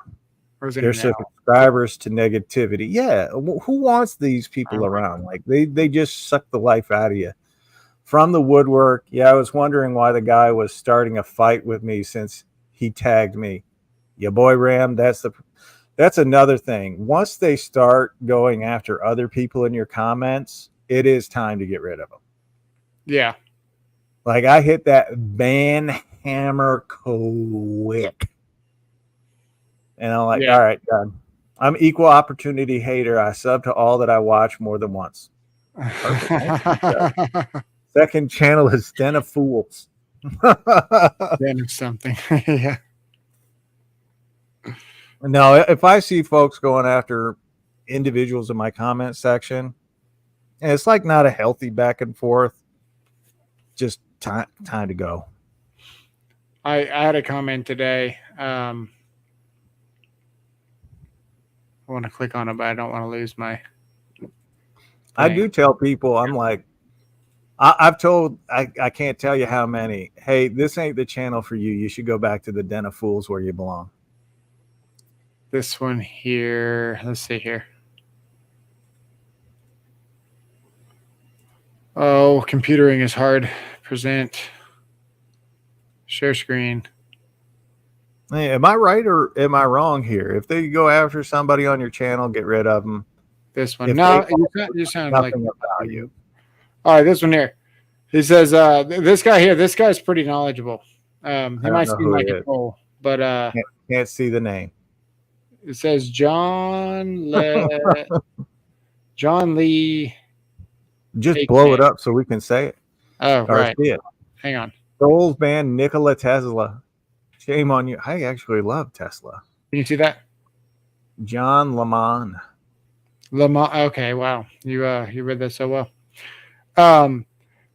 S1: Or is it
S2: They're
S1: an L?
S2: subscribers to negativity. Yeah, who wants these people around? Like they just suck the life out of you from the woodwork. Yeah, I was wondering why the guy was starting a fight with me since he tagged me. Your boy Ram. That's another thing. Once they start going after other people in your comments, it is time to get rid of them.
S1: Yeah.
S2: Like I hit that ban hammer quick. And I'm like, all right, done. I'm equal opportunity hater. I sub to all that I watch more than once. Second channel is Den of Fools.
S1: Then it's something. Yeah.
S2: No, if I see folks going after individuals in my comment section, and it's like not a healthy back and forth, just time to go.
S1: I had a comment today. I want to click on it, but I don't want to lose my.
S2: I do tell people, I'm like, I've told, I can't tell you how many, hey, this ain't the channel for you. You should go back to the Den of Fools where you belong.
S1: This one here. Let's see here. Oh, computering is hard. Present. Share screen.
S2: Hey, am I right or am I wrong here? If they go after somebody on your channel, get rid of them.
S1: This one.
S2: If
S1: No,
S2: they
S1: you sound like
S2: nothing of value.
S1: All right, this one here. He says, this guy here, this guy's pretty knowledgeable. He might
S2: know
S1: seem
S2: who
S1: like
S2: he
S1: a
S2: is.
S1: troll, but
S2: Can't see the name.
S1: it says John Lee.
S2: Just
S1: AK.
S2: blow it up so we can say it.
S1: Oh,
S2: Or
S1: right.
S2: see it.
S1: Hang on.
S2: Soulz band Nikola Tesla. Shame on you. I actually love Tesla.
S1: Can you see that?
S2: John Lamont.
S1: Lamont. Okay, wow. You read that so well.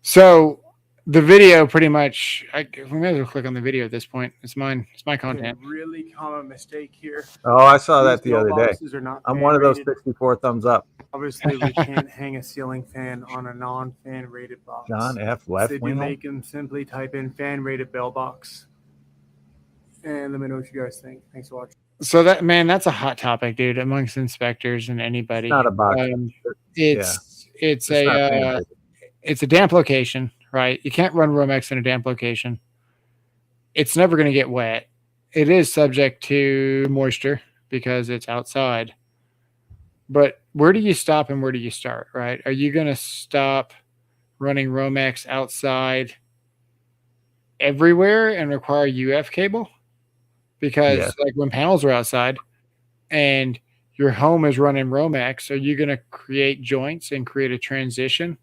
S1: So the video pretty much we may as well click on the video at this point. It's mine. It's my content.
S6: Really common mistake here.
S2: Oh, I saw that
S6: These
S2: the other day.
S6: mailboxes are not
S2: I'm one of those
S6: fan-rated.
S2: 64 thumbs up.
S6: Obviously, we can't hang a ceiling fan on a non-fan rated box.
S2: John F.
S6: So
S2: Left
S6: if you
S2: wing.
S6: make them, simply type in fan rated bell box. And let me know what you guys think. Thanks for watching.
S1: So that's a hot topic, dude, amongst inspectors and anybody.
S2: Not a box.
S1: It's a damp location, right? You can't run Romex in a damp location. It's never going to get wet. It is subject to moisture because it's outside. But where do you stop and where do you start, right? Are you going to stop running Romex outside everywhere and require UF cable? Because like when panels are outside and your home is running Romex, are you going to create joints and create a transition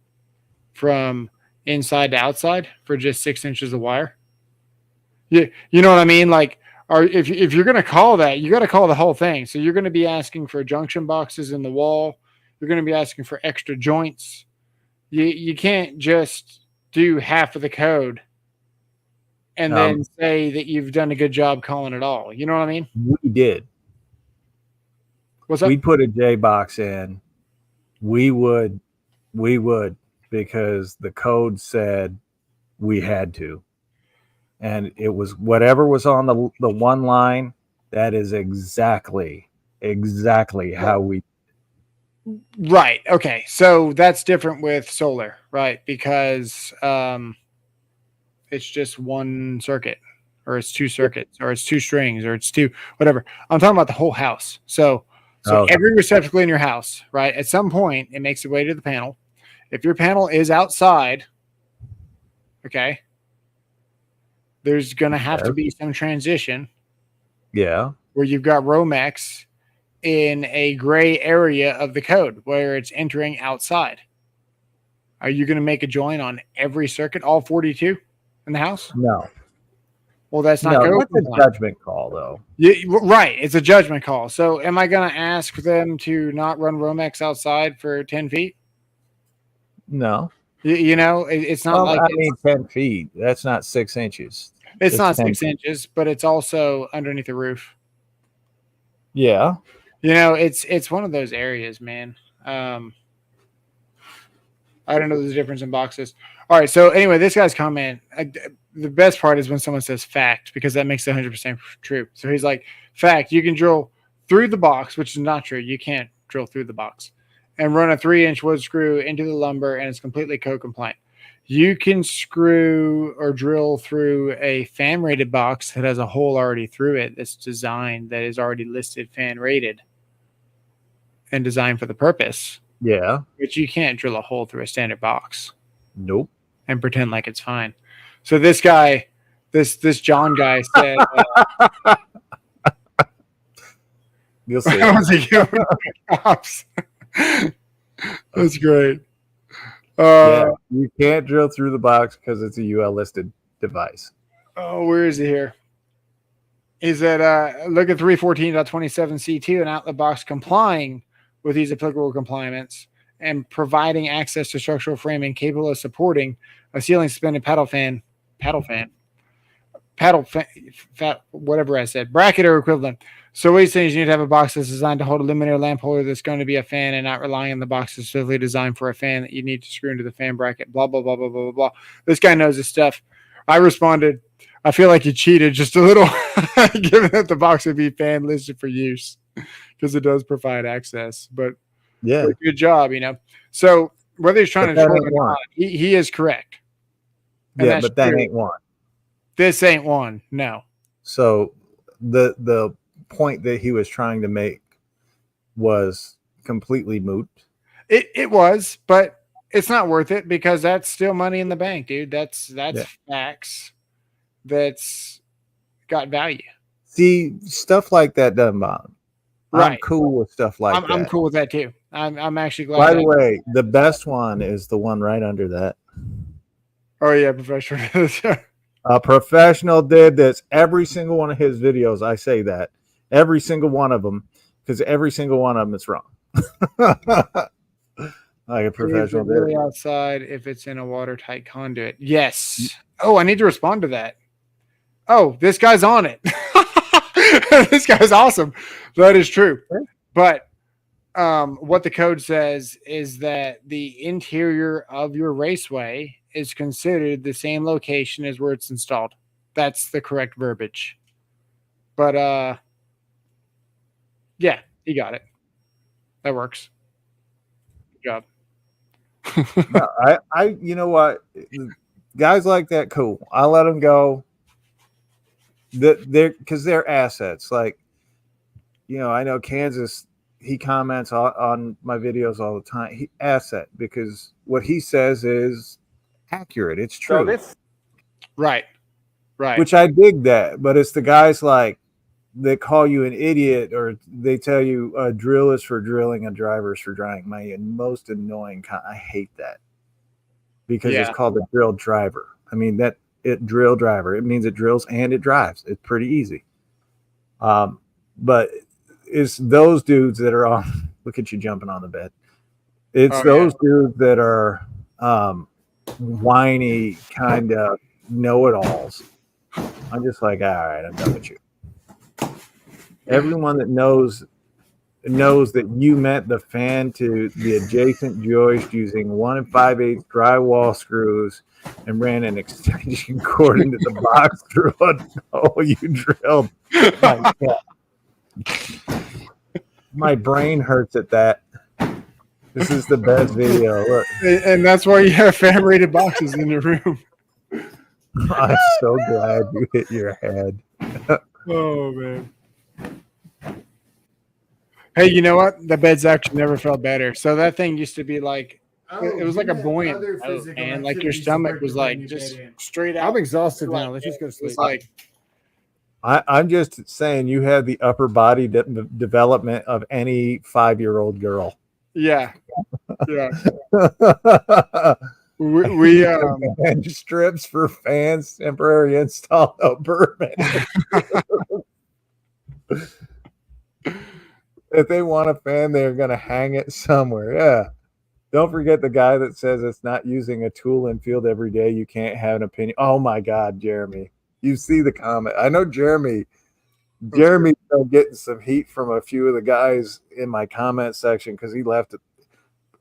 S1: from inside to outside for just 6 inches of wire? You know what I mean? Like, if you're going to call that, you got to call the whole thing. So you're going to be asking for junction boxes in the wall. You're going to be asking for extra joints. You can't just do half of the code and then say that you've done a good job calling it all. You know what I mean?
S2: We did.
S1: What's up?
S2: We'd put a J box in. We would because the code said we had to. And it was whatever was on the one line. That is exactly how we.
S1: Right. Okay. So that's different with solar, right? Because it's just one circuit, or it's two circuits, or it's two strings, or it's two whatever. I'm talking about the whole house. So every receptacle in your house, right? At some point, it makes its way to the panel. If your panel is outside, okay, there's going to have to be some transition.
S2: Yeah.
S1: Where you've got Romex in a gray area of the code where it's entering outside. Are you going to make a join on every circuit, all 42 in the house?
S2: No.
S1: Well, that's not good.
S2: That's a judgment call, though.
S1: Right. It's a judgment call. So am I going to ask them to not run Romex outside for 10 feet?
S2: No.
S1: You know, it's not like
S2: 10 feet. That's not 6 inches.
S1: It's not 6 inches, but it's also underneath the roof.
S2: Yeah.
S1: You know, it's one of those areas, man. I don't know the difference in boxes. All right. So anyway, this guy's comment. The best part is when someone says fact because that makes it 100% true. So he's like, fact, you can drill through the box, which is not true. You can't drill through the box, and run a 3-inch wood screw into the lumber, and it's completely code compliant. You can screw or drill through a fan rated box that has a hole already through it that's designed, that is already listed fan rated and designed for the purpose.
S2: Yeah.
S1: But you can't drill a hole through a standard box
S2: Nope.
S1: and pretend like it's fine. So this guy, this John guy said,
S2: You'll see.
S1: I was like, cops. That's great.
S2: Yeah, you can't drill through the box because it's a UL listed device.
S1: Oh, where is he here? He said, look at 314.27C2, an outlet box complying with these applicable requirements and providing access to structural framing capable of supporting a ceiling suspended whatever I said, bracket or equivalent. So what he's saying is you need to have a box that's designed to hold a luminaire lamp holder that's going to be a fan and not relying on the box that's specifically designed for a fan that you need to screw into the fan bracket, blah, blah, blah, blah, blah, blah, blah. This guy knows his stuff. I responded, I feel like you cheated just a little, given that the box would be fan listed for use because it does provide access. But
S2: Yeah.
S1: good job, you know. So whether he's trying
S2: But
S1: to
S2: that
S1: short
S2: ain't
S1: or
S2: one.
S1: not, he is correct. And
S2: Yeah,
S1: that's
S2: but that
S1: true.
S2: ain't one.
S1: This ain't one. No.
S2: So the point that he was trying to make was completely moot.
S1: It was, but it's not worth it because that's still money in the bank, dude. That's facts. That's got value.
S2: See, stuff like that doesn't bother me. I'm
S1: Right.
S2: cool with stuff like that.
S1: I'm cool with that too. I'm actually glad.
S2: By the way, the best one is the one right under that.
S1: Oh yeah, professional.
S2: A professional did this. Every single one of his videos, I say that. Every single one of them, because every single one of them is wrong. Like a professional did
S1: really
S2: it.
S1: outside if it's in a watertight conduit. Yes. Oh, I need to respond to that. Oh, this guy's on it. This guy's awesome. That is true. But what the code says is that the interior of your raceway is considered the same location as where it's installed. That's the correct verbiage. But yeah, you got it. That works. Good job.
S2: No, I you know what, guys like that, cool. I let them go. Because they're assets. Like, you know, I know Kansas. He comments on my videos all the time. He asset because what he says is accurate. It's true.
S1: Right.
S2: Which I dig that, but it's the guys like that call you an idiot or they tell you a drill is for drilling, a driver is for drying. My most annoying. I hate that because it's called a drill driver. I mean drill driver. It means it drills and it drives. It's pretty easy. But it's those dudes that are on. Look at you jumping on the bed. It's those dudes that are whiny kind of know-it-alls. I'm just like, all right, I'm done with you. Everyone that knows that you meant the fan to the adjacent joist using 1 5/8 drywall screws and ran an extension cord into the box through a hole you drilled. My brain hurts at that. This is the best video. Look.
S1: And that's why you have fan rated boxes in your room.
S2: I'm so glad you hit your head.
S1: Oh man. Hey, you know what? The beds actually never felt better. So that thing used to be like it was like a buoyant, and like your stomach was like just straight out.
S6: I'm exhausted
S1: Like,
S6: now. Let's just go to
S1: It
S6: sleep.
S1: was like
S2: I'm just saying you have the upper body development of any 5-year-old girl.
S1: yeah. We
S2: and strips for fans, temporary install, no permit. If they want a fan, they're going to hang it somewhere. Yeah. Don't forget the guy that says it's not using a tool in field every day. You can't have an opinion. Oh my God, Jeremy. You see the comment. I know Jeremy's getting some heat from a few of the guys in my comment section because he left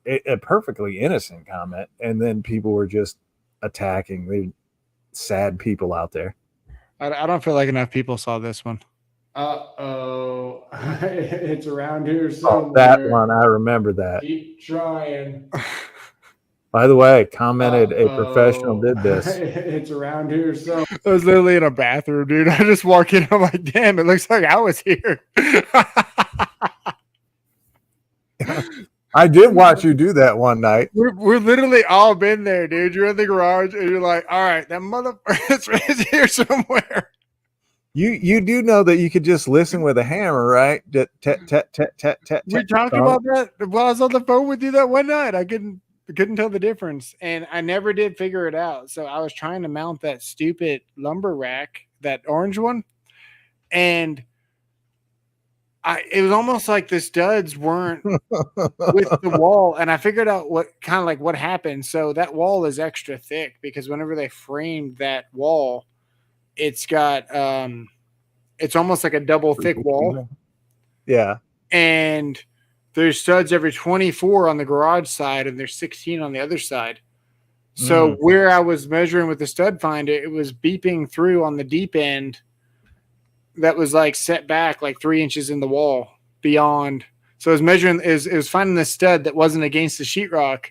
S2: a perfectly innocent comment, and then people were just attacking the sad people out there.
S1: I don't feel like enough people saw this one. Uh-oh. It's around here somewhere.
S2: That one, I remember that.
S1: Keep trying.
S2: By the way, commented a professional did this.
S1: It's around here somewhere. I was literally in a bathroom, dude. I just walk in. I'm like, damn, it looks like I was here.
S2: I did watch you do that one night.
S1: We're literally all been there, dude. You're in the garage and you're like, all right, that motherfucker is here somewhere.
S2: You do know that you could just listen with a hammer, right?
S1: We talked about that while I was on the phone with you that one night. I couldn't tell the difference, and I never did figure it out. So I was trying to mount that stupid lumber rack, that orange one, and it was almost like the studs weren't with the wall, and I figured out what happened. So that wall is extra thick because whenever they framed that wall, it's got it's almost like a double thick wall.
S2: Yeah.
S1: And there's studs every 24 on the garage side and there's 16 on the other side. So where I was measuring with the stud finder, it was beeping through on the deep end that was like set back like 3 inches in the wall beyond. So it was measuring, it was finding the stud that wasn't against the sheetrock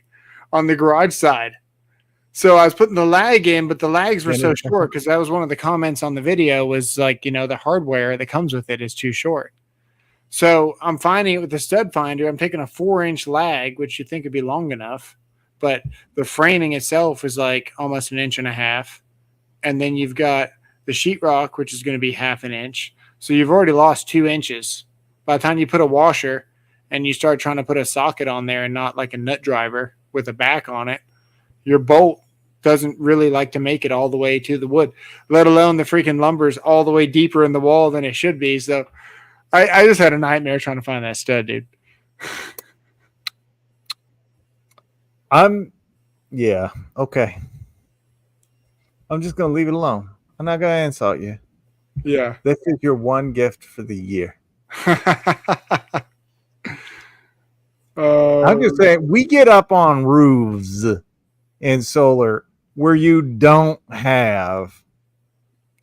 S1: on the garage side. So I was putting the lag in, but the lags were so short because that was one of the comments on the video was like, the hardware that comes with it is too short. So I'm finding it with the stud finder. I'm taking a 4-inch lag, which you think would be long enough, but the framing itself is like almost 1.5 inches. And then you've got the sheetrock, which is going to be 0.5 inch. So you've already lost 2 inches. By the time you put a washer and you start trying to put a socket on there and not like a nut driver with a back on it, your bolt doesn't really like to make it all the way to the wood, let alone the freaking lumber's all the way deeper in the wall than it should be. So I just had a nightmare trying to find that stud, dude.
S2: Yeah, okay. I'm just going to leave it alone. I'm not going to insult you.
S1: Yeah.
S2: This is your one gift for the year. I'm just saying, we get up on roofs in solar where you don't have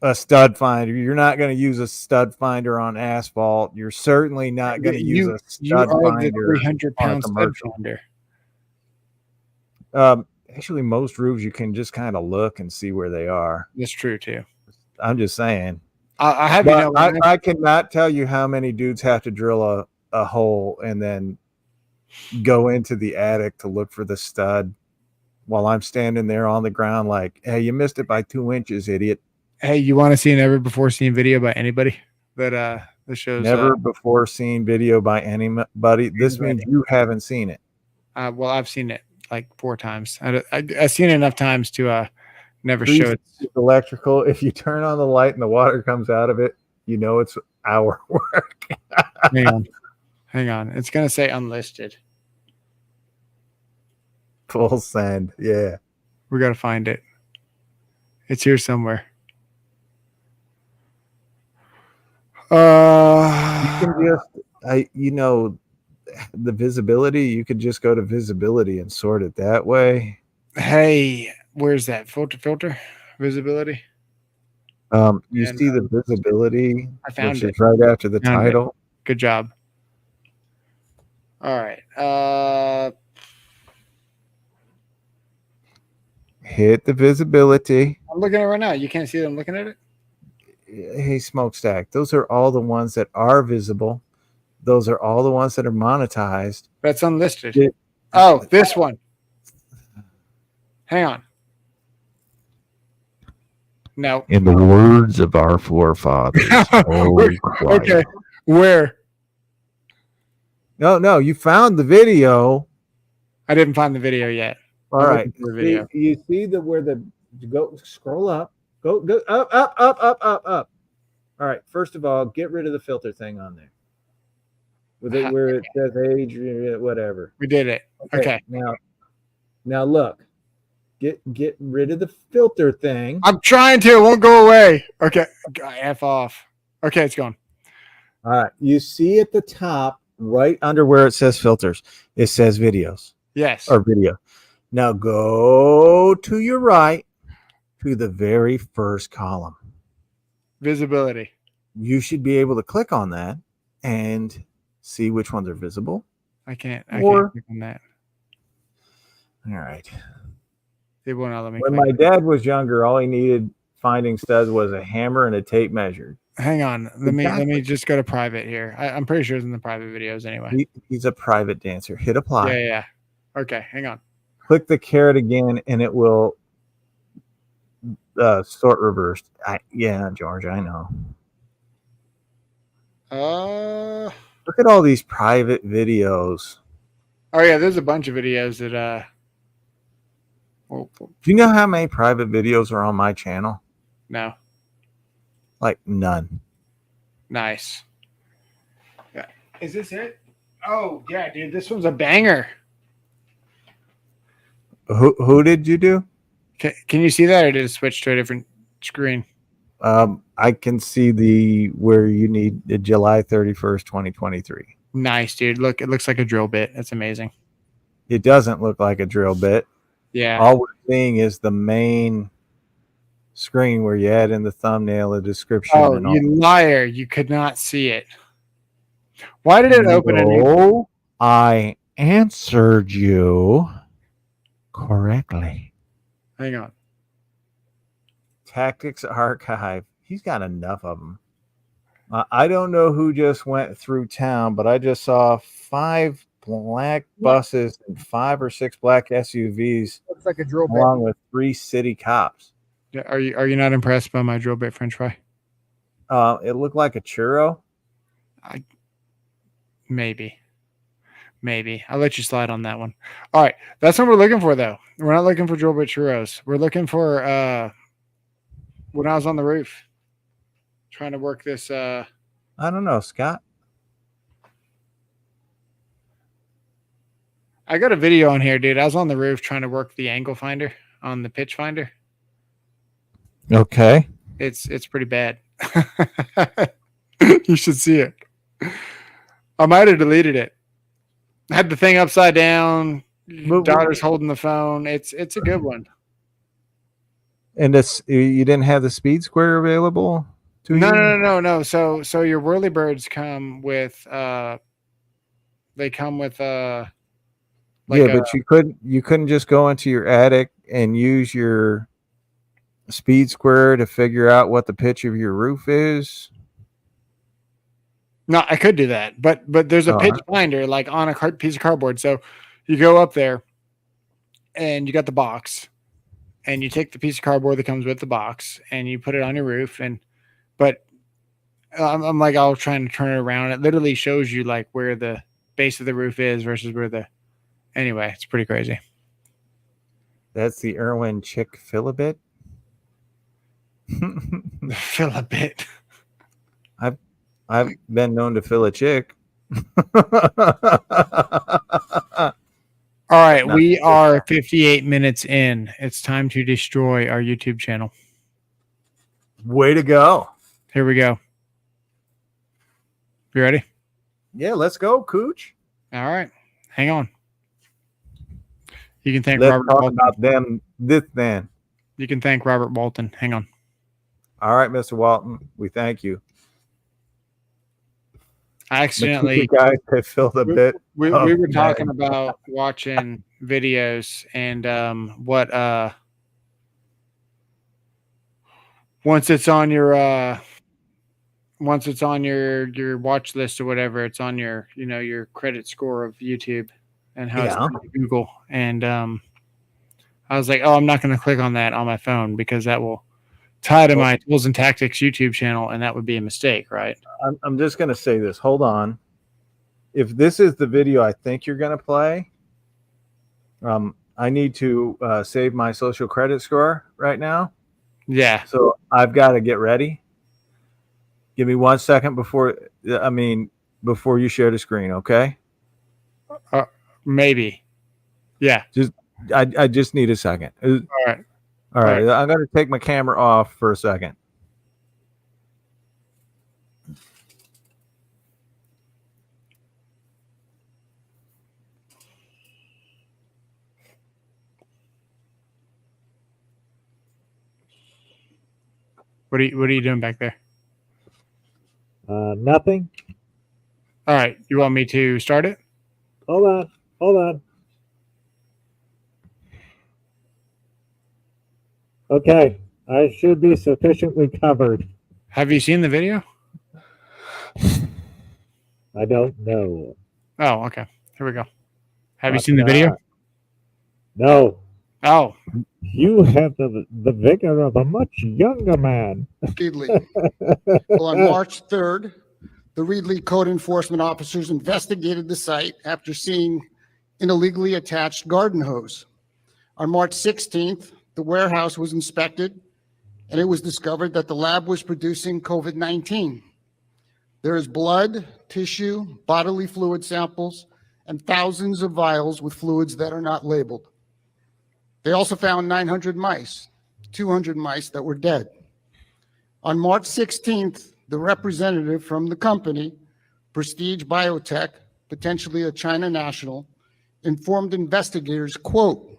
S2: a stud finder. You're not going to use a stud finder on asphalt. You're certainly not going to use a stud finder.
S1: 300-pound stud finder.
S2: Actually, most roofs you can just kind of look and see where they are.
S1: That's true too.
S2: I'm just saying.
S1: I
S2: cannot tell you how many dudes have to drill a hole and then go into the attic to look for the stud while I'm standing there on the ground like, hey, you missed it by 2 inches, idiot.
S1: Hey, you want to see an never before seen video by anybody that shows
S2: never before seen video by anybody? This means you haven't seen it.
S1: Well, I've seen it like 4 times. I've seen it enough times to never show it.
S2: Electrical. If you turn on the light and the water comes out of it, you know it's our work.
S1: Hang on. It's gonna say unlisted.
S2: Full send. Yeah.
S1: We gotta find it. It's here somewhere.
S2: You can just the visibility, you could just go to visibility and sort it that way.
S1: Hey, where's that filter visibility?
S2: You see the visibility,
S1: I found it
S2: right after the title.
S1: Good job. All right.
S2: Hit the visibility.
S1: I'm looking at it right now. You can't see that I'm looking at it?
S2: Hey, Smokestack, those are all the ones that are visible. Those are all the ones that are monetized.
S1: That's unlisted. This one. Hang on. No.
S4: In the words of our forefathers.
S1: Okay. Where?
S2: No, you found the video.
S1: I didn't find the video yet.
S2: All right. You see go scroll up. Go up. All right. First of all, get rid of the filter thing on there. With it where it says age, whatever.
S1: We did it. Okay.
S2: Now look. Get rid of the filter thing.
S1: I'm trying to. It won't go away. Okay. F off. Okay, it's gone.
S2: All right. You see at the top, right under where it says filters, it says videos.
S1: Yes.
S2: or video. Now go to your right to the very first column.
S1: Visibility.
S2: You should be able to click on that and see which ones are visible.
S1: I can't
S2: Or-
S1: click on that.
S2: All right.
S1: It will not let me
S2: When
S1: click.
S2: my dad was younger, all he needed finding studs was a hammer and a tape measure.
S1: Hang on. Let me
S2: Exactly.
S1: just go to private here. I'm pretty sure it's in the private videos anyway.
S2: He's a private dancer. Hit apply.
S1: Yeah. Okay, hang on.
S2: Click the caret again, and it will sort reversed. Yeah, George, I know. Look at all these private videos.
S1: Oh yeah, there's a bunch of videos that well,
S2: Do you know how many private videos are on my channel?
S1: no.
S2: Like none.
S1: Nice. Yeah. Is this it? Oh yeah, dude, this one's a banger.
S2: Who did you do?
S1: Can you see that, or did it switch to a different screen?
S2: I can see where you need the July 31st, 2023.
S1: Nice, dude. Look, it looks like a drill bit. That's amazing.
S2: It doesn't look like a drill bit.
S1: Yeah.
S2: All we're seeing is the main screen where you add in the thumbnail, the description,
S1: Oh,
S2: and all.
S1: you liar. You could not see it. Why did it open a new?
S2: No, I answered you correctly.
S1: Hang on.
S2: Tactics Archive. He's got enough of them. I don't know who just went through town, but I just saw 5 black buses and 5 or 6 black SUVs,
S1: Looks like a drill bit.
S2: along with 3 city cops.
S1: Yeah, are you not impressed by my drill bit French fry?
S2: It looked like a churro.
S1: Maybe. I'll let you slide on that one. All right. That's what we're looking for, though. We're not looking for drill bit churros. We're looking for when I was on the roof trying to work this.
S2: I don't know, Scott.
S1: I got a video on here, dude. I was on the roof trying to work the angle finder on the pitch finder.
S2: Okay.
S1: It's pretty bad. You should see it. I might have deleted it. I had the thing upside down. Daughter's holding the phone. It's a good one.
S2: And you didn't have the speed square available to you?
S1: No. So your whirlybirds come with they come with
S2: yeah, but you couldn't just go into your attic and use your speed square to figure out what the pitch of your roof is.
S1: No, I could do that, but there's a pitch finder like on a piece of cardboard. So you go up there and you got the box, and you take the piece of cardboard that comes with the box and you put it on your roof. But I'm like, I'll try and turn it around. It literally shows you like where the base of the roof is versus where anyway, it's pretty crazy.
S2: That's the Irwin chick filabit.
S1: Fill a bit.
S2: I've been known to fill a chick.
S1: All right, we are 58 minutes in. It's time to destroy our YouTube channel.
S2: Way to go.
S1: Here we go. You ready?
S2: Yeah, let's go, Cooch.
S1: All right. Hang on. You can thank
S2: Let's
S1: Robert
S2: talk
S1: Walton.
S2: about them this then.
S1: You can thank Robert Walton. Hang on.
S2: All right, Mr. Walton, we thank you.
S1: I accidentally
S2: You guys have filled a bit.
S1: we
S2: Oh,
S1: were talking
S2: man.
S1: about watching videos and what once it's on your watch list or whatever, it's on your your credit score of YouTube and how it's
S2: Yeah.
S1: linked to Google. And I was like, oh, I'm not going to click on that on my phone because that will tie to my Tools and Tactics YouTube channel, and that would be a mistake, right?
S2: I'm just going to say this. Hold on. If this is the video I think you're going to play, I need to save my social credit score right now.
S1: Yeah.
S2: So I've got to get ready. Give me 1 second before you share the screen, okay?
S1: Maybe. Yeah.
S2: I just need a second.
S1: All right.
S2: All right. I'm going to take my camera off for a second.
S1: What are you doing back there?
S7: Nothing.
S1: All right. You want me to start it?
S7: Hold on. Okay, I should be sufficiently covered.
S1: Have you seen the video?
S7: I don't know.
S1: Oh, okay. Here we go. Have you
S7: Fuck
S1: seen the video?
S7: not. No.
S1: Oh,
S7: You have the vigor of a much younger man.
S8: Reedley. Well, on March 3rd, the Reedley code enforcement officers investigated the site after seeing an illegally attached garden hose. On March 16th, the warehouse was inspected, and it was discovered that the lab was producing COVID-19. There is blood, tissue, bodily fluid samples, and thousands of vials with fluids that are not labeled. They also found 900 mice, 200 mice that were dead. On March 16th, the representative from the company, Prestige Biotech, potentially a China national, informed investigators, quote,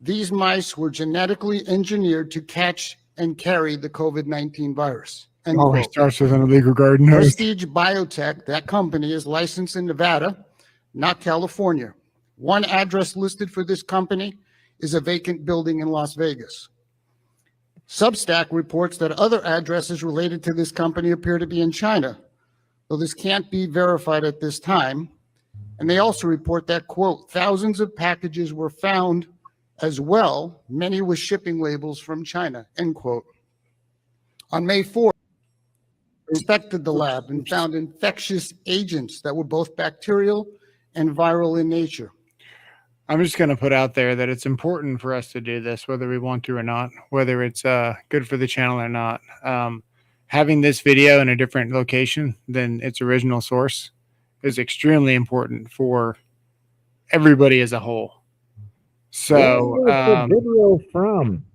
S8: "These mice were genetically engineered to catch and carry the COVID-19 virus." End
S1: always
S8: quote.
S1: starts with an illegal garden hose.
S8: Prestige Biotech, that company, is licensed in Nevada, not California. One address listed for this company is a vacant building in Las Vegas. Substack reports that other addresses related to this company appear to be in China, though this can't be verified at this time. And they also report that, quote, "thousands of packages were found as well, many with shipping labels from China," end quote. On May 4th, they inspected the lab and found infectious agents that were both bacterial and viral in nature.
S1: I'm just going to put out there that it's important for us to do this, whether we want to or not, whether it's good for the channel or not. Having this video in a different location than its original source is extremely important for everybody as a whole. So,
S7: Where was the video from?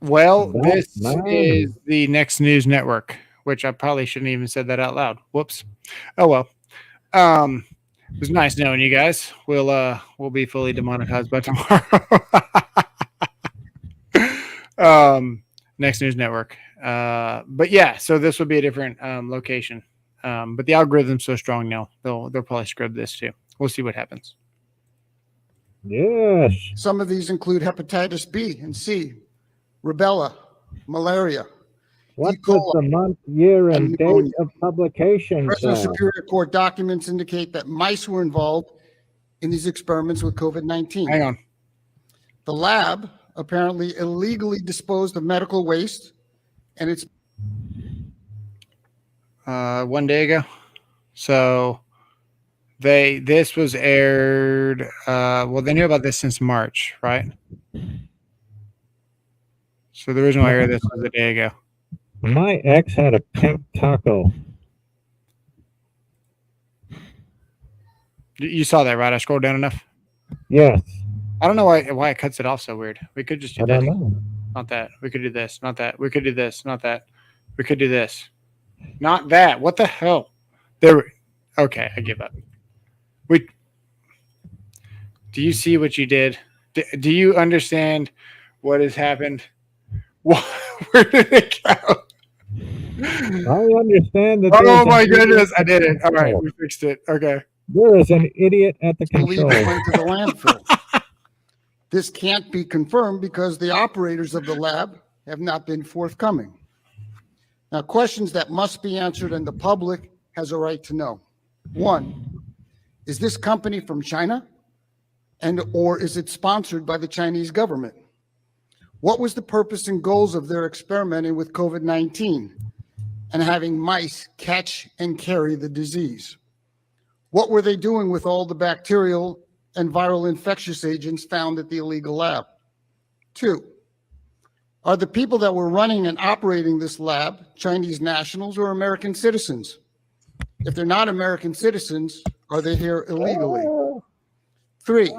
S1: well,
S7: That's
S1: this
S7: mine.
S1: is the Next News Network, which I probably shouldn't even said that out loud. Whoops. Oh well. It was nice knowing you guys. We'll be fully demonetized by tomorrow. Next News Network. But yeah, so this will be a different location. But the algorithm's so strong now, they'll probably scrub this too. We'll see what happens.
S7: Yes.
S8: Some of these include hepatitis B and C, rubella, malaria.
S7: What
S8: E. coli,
S7: was the month, year, and
S8: and
S7: date
S8: pneumonia.
S7: of publication,
S8: Fresno
S7: sir?
S8: Superior Court documents indicate that mice were involved in these experiments with COVID-19.
S1: Hang on.
S8: The lab apparently illegally disposed of medical waste, and it's
S1: 1 day ago. So this was aired. Well, they knew about this since March, right? So the original air of this was a day ago.
S7: My ex had a pink taco.
S1: You saw that, right? I scrolled down enough.
S7: Yes.
S1: I don't know why it cuts it off so weird. We could just do
S7: I
S1: that.
S7: don't know.
S1: Not that. We could do this. Not that. We could do this. Not that. We could do this. Not that. What the hell? Okay, I give up. Do you see what you did? Do you understand what has happened? Where did it go?
S7: I understand that.
S1: Oh
S7: there's
S1: my
S7: an
S1: goodness,
S7: idiot
S1: I did it.
S7: at the
S1: All right,
S7: control.
S1: we fixed it. Okay.
S7: There is an idiot at the
S8: believed
S7: control.
S8: it went to the landfill. This can't be confirmed because the operators of the lab have not been forthcoming. Now, questions that must be answered and the public has a right to know. One, is this company from China? Or is it sponsored by the Chinese government? What was the purpose and goals of their experimenting with COVID-19 and having mice catch and carry the disease? What were they doing with all the bacterial and viral infectious agents found at the illegal lab? Two, are the people that were running and operating this lab Chinese nationals or American citizens? If they're not American citizens, are they here illegally? Three,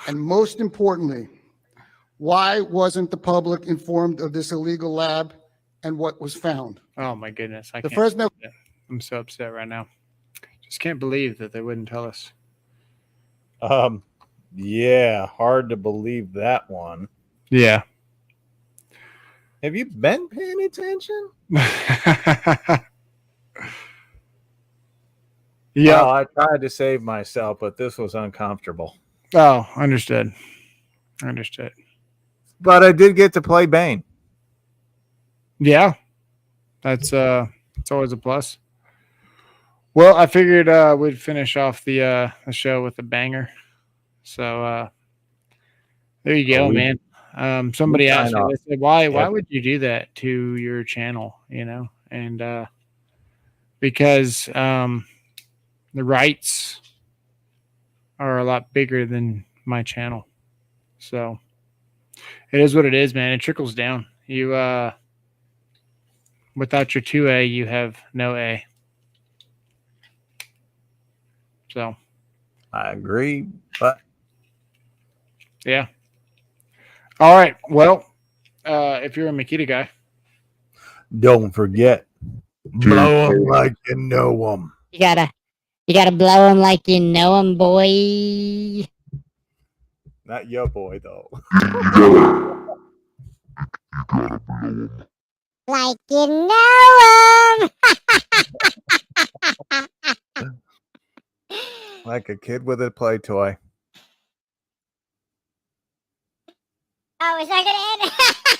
S8: and most importantly, why wasn't the public informed of this illegal lab and what was found?
S1: Oh my goodness.
S8: The Fresno
S1: I'm so upset right now. Just can't believe that they wouldn't tell us.
S2: Yeah, hard to believe that one.
S1: Yeah.
S2: Have you been paying attention?
S1: Yeah.
S2: Well, I tried to save myself, but this was uncomfortable.
S1: Oh, understood. Understood.
S2: But I did get to play Bane.
S1: Yeah. That's it's always a plus. Well, I figured we'd finish off the show with a banger. So there you go,
S2: Oh,
S1: man. Somebody asked me,
S2: sign off.
S1: they said, why
S2: Yep.
S1: would you do that to your channel? And because the rights are a lot bigger than my channel. So it is what it is, man. It trickles down. You without your 2A, you have no A. So
S2: I agree, but
S1: yeah. All right. Well, if you're a Makita guy,
S2: don't forget, blow them like you know them.
S3: You gotta blow them like you know them, boy.
S2: Not your boy, though.
S3: Like you know them.
S2: Like a kid with a play toy.
S3: Oh, is that gonna end?